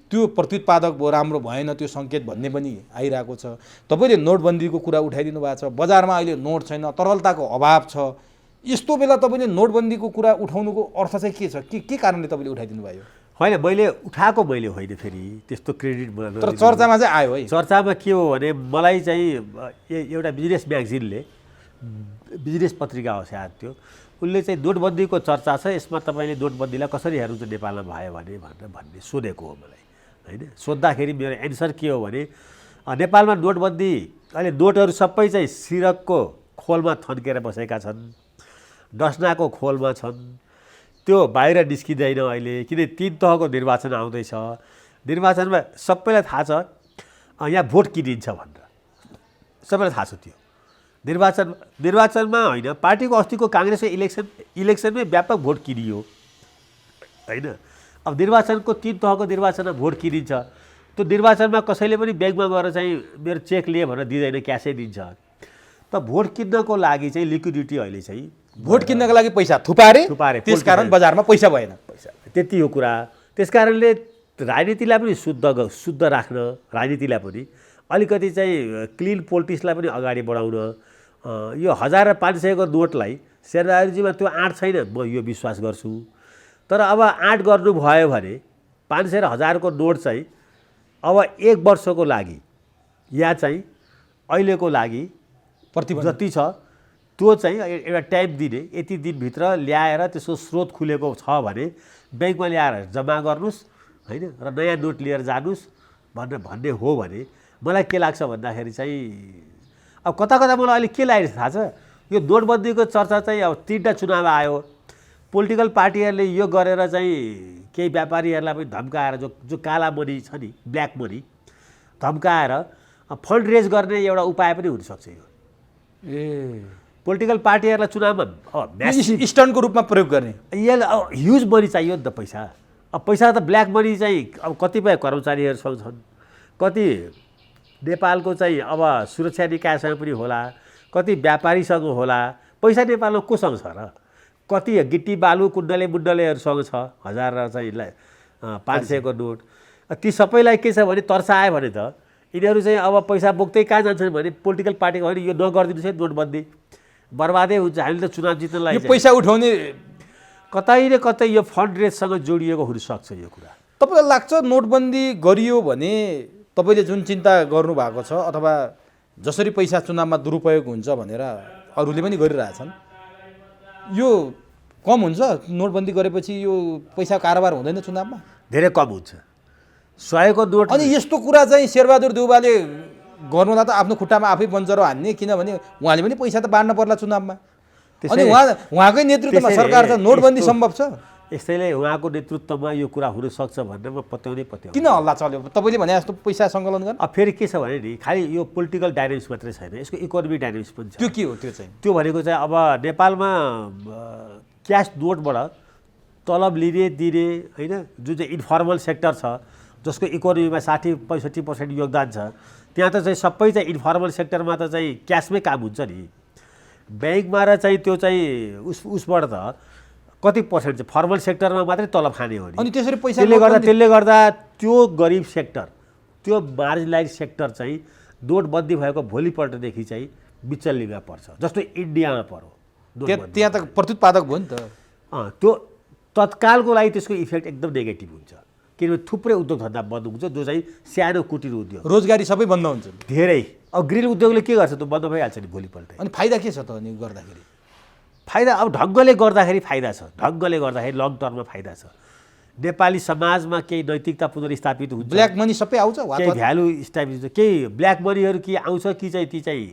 त्यो प्रत्युत्पादक भयो, राम्रो भएन, त्यो सङ्केत भन्ने पनि आइरहेको छ। तपाईँले नोटबन्दीको कुरा उठाइदिनु भएको छ। बजारमा अहिले नोट छैन, तरलताको अभाव छ। यस्तो बेला तपाईँले नोटबन्दीको कुरा उठाउनुको अर्थ चाहिँ के छ? के कारणले तपाईँले उठाइदिनु भयो? होइन मैले उठाएको होइन, फेरि त्यस्तो क्रेडिट तर चर्चामा चाहिँ आयो है। चर्चामा के हो भने मलाई चाहिँ एउटा बिजनेस म्यागजिनले, बिजनेस पत्रिका हो सायद त्यो, उसले चाहिँ नोटबन्दीको चर्चा छ, यसमा तपाईँले नोटबन्दीलाई कसरी हेर्नुहुन्छ नेपालमा भयो भने भन्ने सोधेको हो मलाई। होइन, सोद्धाखेरि मेरो एन्सर के हो भने नेपालमा नोटबन्दी अहिले नोटहरू सबै चाहिँ सिरकको खोलमा थन्केर बसेका छन्, डस्नाको खोलमा छन्, त्यो बाहिर निस्किँदैन अहिले। किन 3 तहको निर्वाचन आउँदैछ, निर्वाचनमा सबैलाई थाहा छ यहाँ भोट किनिन्छ भनेर, सबैलाई थाहा छ त्यो। निर्वाचनमा होइन, पार्टीको अस्तिको काङ्ग्रेसको इलेक्सनमै व्यापक भोट किनियो होइन। अब निर्वाचनको 3 तहको निर्वाचनमा भोट किनिन्छ, त्यो निर्वाचनमा कसैले पनि ब्याङ्कमा गएर चाहिँ मेरो चेक लिए भनेर दिँदैन, क्यासै दिन्छ। त भोट किन्नको लागि चाहिँ लिक्विडिटी अहिले चाहिँ भोट किन्नको लागि पैसा थुपारे, त्यसकारण बजारमा पैसा भएन। त्यति हो कुरा। त्यसकारणले राजनीतिलाई पनि शुद्ध राख्न, राजनीतिलाई पनि अलिकति चाहिँ क्लिन पोलिटिक्सलाई पनि अगाडि बढाउन, यो 1000 र 500 को नोटलाई शेरबहादुरजीमा त्यो आँट छैन, म यो विश्वास गर्छु। तर अब आँट गर्नु भयो भने 500 र 1000 को नोट चाहिँ अब 1 वर्षको लागि या चाहिँ अहिलेको लागि जति छ त्यो चाहिँ एउटा टाइम दिने, यति दिनभित्र ल्याएर त्यसको स्रोत खुलेको छ भने ब्याङ्कमा ल्याएर जम्मा गर्नुहोस् होइन, र नयाँ नोट लिएर जानुहोस् भन्ने हो भने मलाई के लाग्छ भन्दाखेरि चाहिँ अब कता मलाई अहिले के लागिरहेको थाहा छ, यो नोटबन्दीको चर्चा चाहिँ अब 3टा चुनाव आयो, पोलिटिकल पार्टीहरूले यो गरेर चाहिँ केही व्यापारीहरूलाई पनि धम्काएर, जो काला मनी छ नि, ब्ल्याक मनी धम्काएर फन्ड रेज गर्ने एउटा उपाय पनि हुनसक्छ यो। पोलिटिकल पार्टीहरूलाई चुनावमा स्टन्टको रूपमा प्रयोग गर्ने, यसले अब ह्युज मनी चाहियो नि त पैसा। अब पैसा त ब्ल्याक मनी चाहिँ अब कतिपय कर्मचारीहरूसँग छन्, कति नेपालको चाहिँ अब सुरक्षा निकायसँग पनि होला, कति व्यापारीसँग होला। पैसा नेपालमा कोसँग छ र? कति गिट्टी बालु मुण्डलेहरूसँग छ, 1000 र चाहिँ 500 को नोट। ती सबैलाई के छ भने तर्सायो भने त यिनीहरू चाहिँ अब पैसा बोक्दै कहाँ जान्छन् भने पोलिटिकल पार्टीको होइन, यो नगरिदिनुहोस् है नोटबन्दी, बर्बादै हुन्छ, हामीले त चुनाव जित्नलाई पैसा उठाउने कतै न कतै यो फन्ड रेजसँग जोडिएको हुनसक्छ यो कुरा। तपाईँलाई लाग्छ नोटबन्दी गरियो भने तपाईँले जुन चिन्ता गर्नुभएको छ अथवा जसरी पैसा चुनावमा दुरुपयोग हुन्छ भनेर अरूले पनि गरिरहेछन्, यो कम हुन्छ? नोटबन्दी गरेपछि यो पैसा कारोबार हुँदैन चुनावमा? धेरै कम हुन्छ। 100 को नोट। अनि यस्तो कुरा चाहिँ शेरबहादुर देउवाले गर्नुलाई त आफ्नो खुट्टामा आफै बन्जरो हान्ने, किनभने उहाँले पनि पैसा त बाँड्न पर्ला चुनावमा। अनि उहाँकै नेतृत्वमा सरकार छ, नोटबन्दी सम्भव छ? यसैले उहाँको नेतृत्वमा यो कुरा हुनसक्छ भनेर म पत्याउने। किन हल्ला चल्यो? तपाईँले भने जस्तो पैसा सङ्कलन गर्न। अब फेरि के छ भने नि, खालि यो पोलिटिकल डाइनामिक्स मात्रै छैन, यसको इकोनोमिक डाइनामिक्स पनि छ। त्यो के हो? त्यो चाहिँ त्यो भनेको चाहिँ अब नेपालमा क्यास नोटबाट तलब लिने दिने होइन, जुन चाहिँ इन्फर्मल सेक्टर छ, जसको इकोनोमीमा 60-65% योगदान छ, त्यहाँ त चाहिँ सबै चाहिँ इन्फर्मल सेक्टरमा त चाहिँ क्यासमै काम हुन्छ नि। ब्याङ्कमा र चाहिँ त्यो चाहिँ उसबाट त कति पर्सेन्ट चाहिँ फर्मल सेक्टरमा मात्रै तलब खाने हो नि। अनि त्यसरी पैसा त्यसले गर्दा त्यो गरिब सेक्टर, त्यो मार्जिनलाइज सेक्टर चाहिँ नोटबन्दी भएको भोलिपल्टदेखि चाहिँ बिचल्लीमा पर्छ, जस्तो इन्डियामा पर्यो। त्यहाँ त प्रत्युत्पादक भयो नि त। त्यो तत्कालको लागि त्यसको इफेक्ट एकदम नेगेटिभ हुन्छ, किनभने थुप्रै उद्योग धन्दा बन्द हुन्छ, जो चाहिँ सानो कुटीर उद्योग, रोजगारी सबै बन्द हुन्छ धेरै। अब ग्रिल उद्योगले के गर्छ? त बन्द भइहाल्छ नि भोलिपल्ट। अनि फाइदा के छ त अनि गर्दाखेरि? फाइदा अब ढङ्गले गर्दाखेरि फाइदा छ, ढङ्गले गर्दाखेरि लङ टर्ममा फाइदा छ। नेपाली समाजमा केही नैतिकता पुनर्स्थापित हुन्छ, ब्ल्याक मनी सबै आउँछ केही भ्यालु स्थापित हुन्छ, केही ब्ल्याक मनीहरू के आउँछ कि चाहिँ ती चाहिँ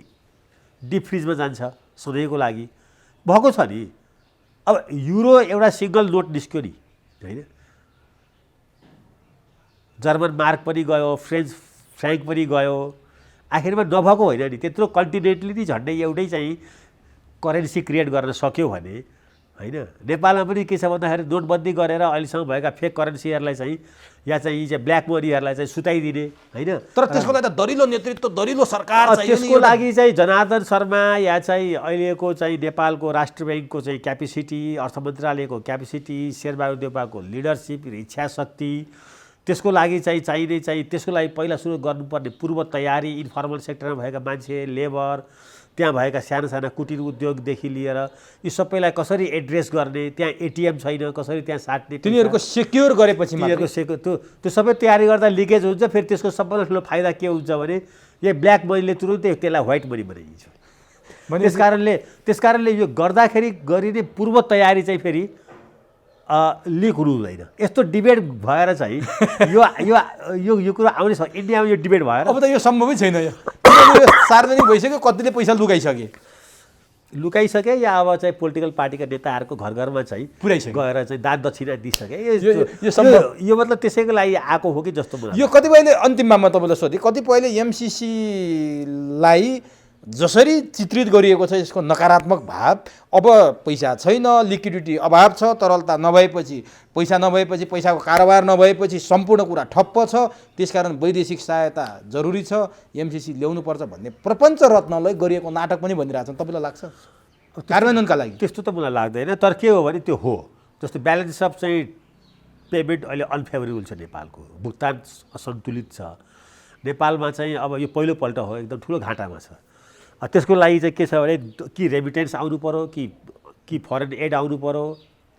डिप फ्रिजमा जान्छ सधैँको लागि भएको छ नि। अब युरो एउटा सिङ्गल नोट निस्क्यो नि होइन, जर्मन मार्क पनि गयो, फ्रेन्च फ्र्याङ्क पनि गयो, आखिरमा नभएको होइन नि। त्यत्रो कन्टिनेन्टली नि झन्डै एउटै चाहिँ करेन्सी क्रिएट गर्न सक्यो भने होइन। नेपालमा पनि के छ भन्दाखेरि नोटबन्दी गरेर अहिलेसम्म भएका फेक करेन्सीहरूलाई चाहिँ या चाहिँ यी चाहिँ ब्ल्याक मनीहरूलाई चाहिँ सुताइदिने होइन। तर त्यसको लागि त दरिलो नेतृत्व, दरिलो सरकार चाहियो नि। त्यसको लागि चाहिँ जनार्दन शर्मा या चाहिँ अहिलेको चाहिँ नेपालको राष्ट्र ब्याङ्कको चाहिँ क्यापेसिटी, अर्थ मन्त्रालयको क्यापेसिटी, शेरबहादुर देउपाको लिडरसिप, इच्छा शक्ति, त्यसको लागि चाहिँ त्यसको लागि पहिला सुरु गर्नुपर्ने पूर्व तयारी, इन्फर्मल सेक्टरमा भएका मान्छे, लेबर, त्यहाँ भएका साना साना कुटीर उद्योगदेखि लिएर यी सबैलाई कसरी एड्रेस गर्ने, त्यहाँ एटिएम छैन कसरी त्यहाँ साट्ने, तिनीहरूको सेक्योर गरेपछि तिनीहरूको त्यो सबै तयारी गर्दा लिकेज हुन्छ। फेरि त्यसको सबभन्दा ठुलो फाइदा के हुन्छ भने यो ब्ल्याक मनीले तुरुन्तै त्यसलाई व्हाइट मनी बनाइदिन्छ। त्यस कारणले यो गर्दाखेरि गरिने पूर्व तयारी चाहिँ फेरि लिक हुनु हुँदैन। यस्तो डिबेट भएर चाहिँ यो कुरो आउने छ इन्डियामा, यो डिबेट भएर अब त यो सम्भवै छैन। यो सार्वजनिक भइसक्यो, कतिले पैसा लुकाइसके या अब चाहिँ पोलिटिकल पार्टीका नेताहरूको घर घरमा चाहिँ पुर्याइसक्यो, गएर चाहिँ दान दक्षिणा दिइसके। यो मतलब त्यसैको लागि आएको हो कि जस्तो मलाई। यो कतिपयले अन्तिममा म तपाईँलाई सोधेँ, कतिपयले एमसिसीलाई जसरी चित्रित गरिएको छ यसको नकारात्मक भाव, अब पैसा छैन, लिक्विडिटी अभाव छ, तरलता नभएपछि, पैसाको कारोबार नभएपछि सम्पूर्ण कुरा ठप्प छ, त्यसकारण वैदेशिक सहायता जरुरी छ, एमसिसी ल्याउनुपर्छ भन्ने प्रपञ्च रत्नलाई गरिएको नाटक पनि भनिरहेको छ। तपाईँलाई लाग्छ कार्यान्वयनका लागि? त्यस्तो त मलाई लाग्दैन। तर के हो भने त्यो हो, जस्तो ब्यालेन्स अफ चाहिँ पेमेन्ट अहिले अनफेभरेबल छ नेपालको, भुक्तान असन्तुलित छ नेपालमा चाहिँ। अब यो पहिलोपल्ट हो, एकदम ठुलो घाटामा छ। त्यसको लागि चाहिँ के छ भने कि रेमिटेन्स आउनु पऱ्यो, कि फरेन एड आउनु पऱ्यो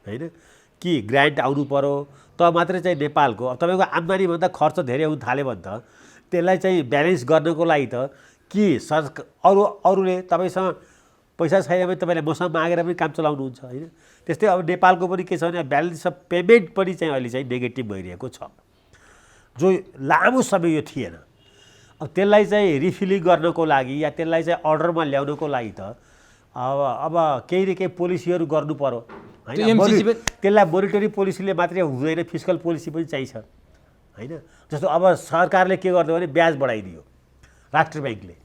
होइन, कि ग्रान्ट आउनु पऱ्यो, त मात्रै चाहिँ नेपालको अब तपाईँको आम्दानीभन्दा खर्च धेरै हुन थाल्यो भने त त्यसलाई चाहिँ ब्यालेन्स गर्नको लागि त कि अरूले तपाईँसँग पैसा छैन भने तपाईँले मसँग मागेर पनि काम चलाउनुहुन्छ होइन। त्यस्तै अब नेपालको पनि के छ भने ब्यालेन्स अफ पेमेन्ट पनि चाहिँ अहिले चाहिँ नेगेटिभ भइरहेको छ, जो लामो समय यो थिएन। अब त्यसलाई चाहिँ रिफिलिङ गर्नको लागि या त्यसलाई चाहिँ अर्डरमा ल्याउनको लागि त अब केही न केही पोलिसीहरू गर्नु पर्यो होइन। त्यसलाई मोनिटरी पोलिसीले मात्रै हुँदैन, फिस्कल पोलिसी पनि चाहिन्छ होइन। जस्तो अब सरकारले के गर्यो भने ब्याज बढाइदियो, राष्ट्र ब्याङ्कले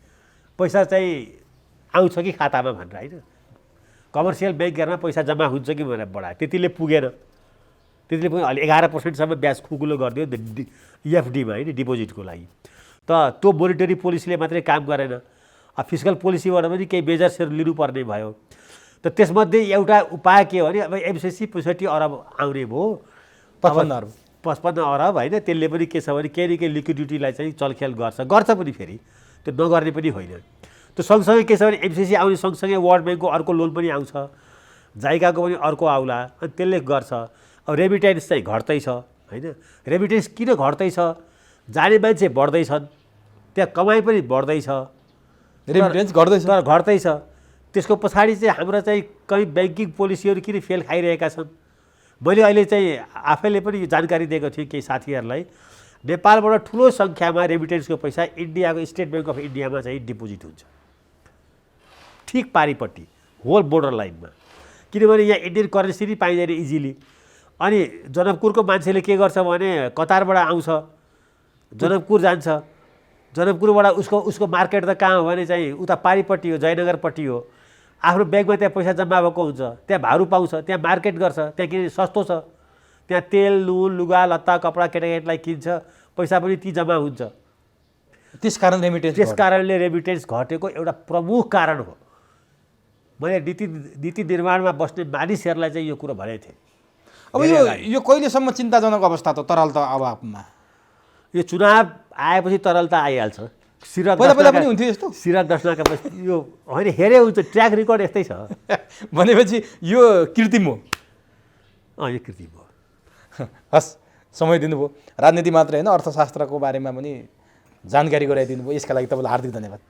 पैसा चाहिँ आउँछ कि खातामा भनेर होइन, कमर्सियल ब्याङ्कहरूमा पैसा जम्मा हुन्छ कि भनेर बढायो, त्यतिले पुगेन। अहिले 11% ब्याज खुकुलो गरिदियो इएफडीमा होइन, डिपोजिटको लागि। त त्यो मोनिटरी पोलिसीले मात्रै काम गरेन, अब फिस्कल पोलिसीबाट पनि केही मेजर्सहरू लिनुपर्ने भयो। त त्यसमध्ये एउटा उपाय के हो भने अब एमसिसी 65 अरब आउने भयो, 55 अरब होइन। त्यसले पनि के छ भने केही न केही लिक्विडिटीलाई चाहिँ चलखेल गर्छ पनि, फेरि त्यो नगर्ने पनि होइन। त्यो सँगसँगै के छ भने एमसिसी आउने सँगसँगै वर्ल्ड ब्याङ्कको अर्को लोन पनि आउँछ, जाइकाको पनि अर्को आउला, अनि त्यसले गर्छ। अब रेमिटेन्स चाहिँ घट्दैछ होइन। रेमिटेन्स किन घट्दैछ? जाने मान्छे बढ्दैछन्, त्यहाँ कमाइ पनि बढ्दैछ, रेमिटेन्स घट्दैछ। त्यसको पछाडि चाहिँ हाम्रो चाहिँ कहीँ ब्याङ्किङ पोलिसीहरू किन फेल खाइरहेका छन्? मैले अहिले चाहिँ आफैले पनि जानकारी दिएको थिएँ केही साथीहरूलाई, नेपालबाट ठुलो सङ्ख्यामा रेमिटेन्सको पैसा इन्डियाको स्टेट ब्याङ्क अफ इन्डियामा चाहिँ डिपोजिट हुन्छ, ठिक पारिपट्टि होल बोर्डर लाइनमा। किनभने यहाँ इन्डियन करेन्सी नै पाइँदैन इजिली। अनि जनकपुरको मान्छेले के गर्छ भने कतारबाट आउँछ, जनकपुर जान्छ, जनकपुरबाट उसको मार्केट त कहाँ हो भने चाहिँ उता पारिपट्टि हो, जयनगरपट्टि हो। आफ्नो ब्याङ्कमा त्यहाँ पैसा जम्मा भएको हुन्छ, त्यहाँ भारू पाउँछ, त्यहाँ मार्केट गर्छ, त्यहाँ किन सस्तो छ, त्यहाँ तेल नुन लुगा लत्ता कपडा केटाकेटीलाई किन्छ, पैसा पनि ती जम्मा हुन्छ। त्यस कारणले रेमिटेन्स घटेको एउटा प्रमुख कारण हो। मैले नीति निर्माणमा बस्ने मानिसहरूलाई चाहिँ यो कुरो भनेको थिएँ। अब यो कहिलेसम्म चिन्ताजनक अवस्था त तरलता अभावमा? यो चुनाव आएपछि तरलता आइहाल्छ। पहिला पनि हुन्थ्यो यस्तो? सिराक दर्शनका पछि यो होइन, हेरे हुन्छ, ट्र्याक रेकर्ड यस्तै छ। भनेपछि यो कृत्रिम हो? यो कृत्रिम हो। हस्, समय दिनुभयो। राजनीति मात्रै होइन, अर्थशास्त्रको बारेमा पनि जानकारी गराइदिनु भयो, यसका लागि तपाईँलाई हार्दिक धन्यवाद।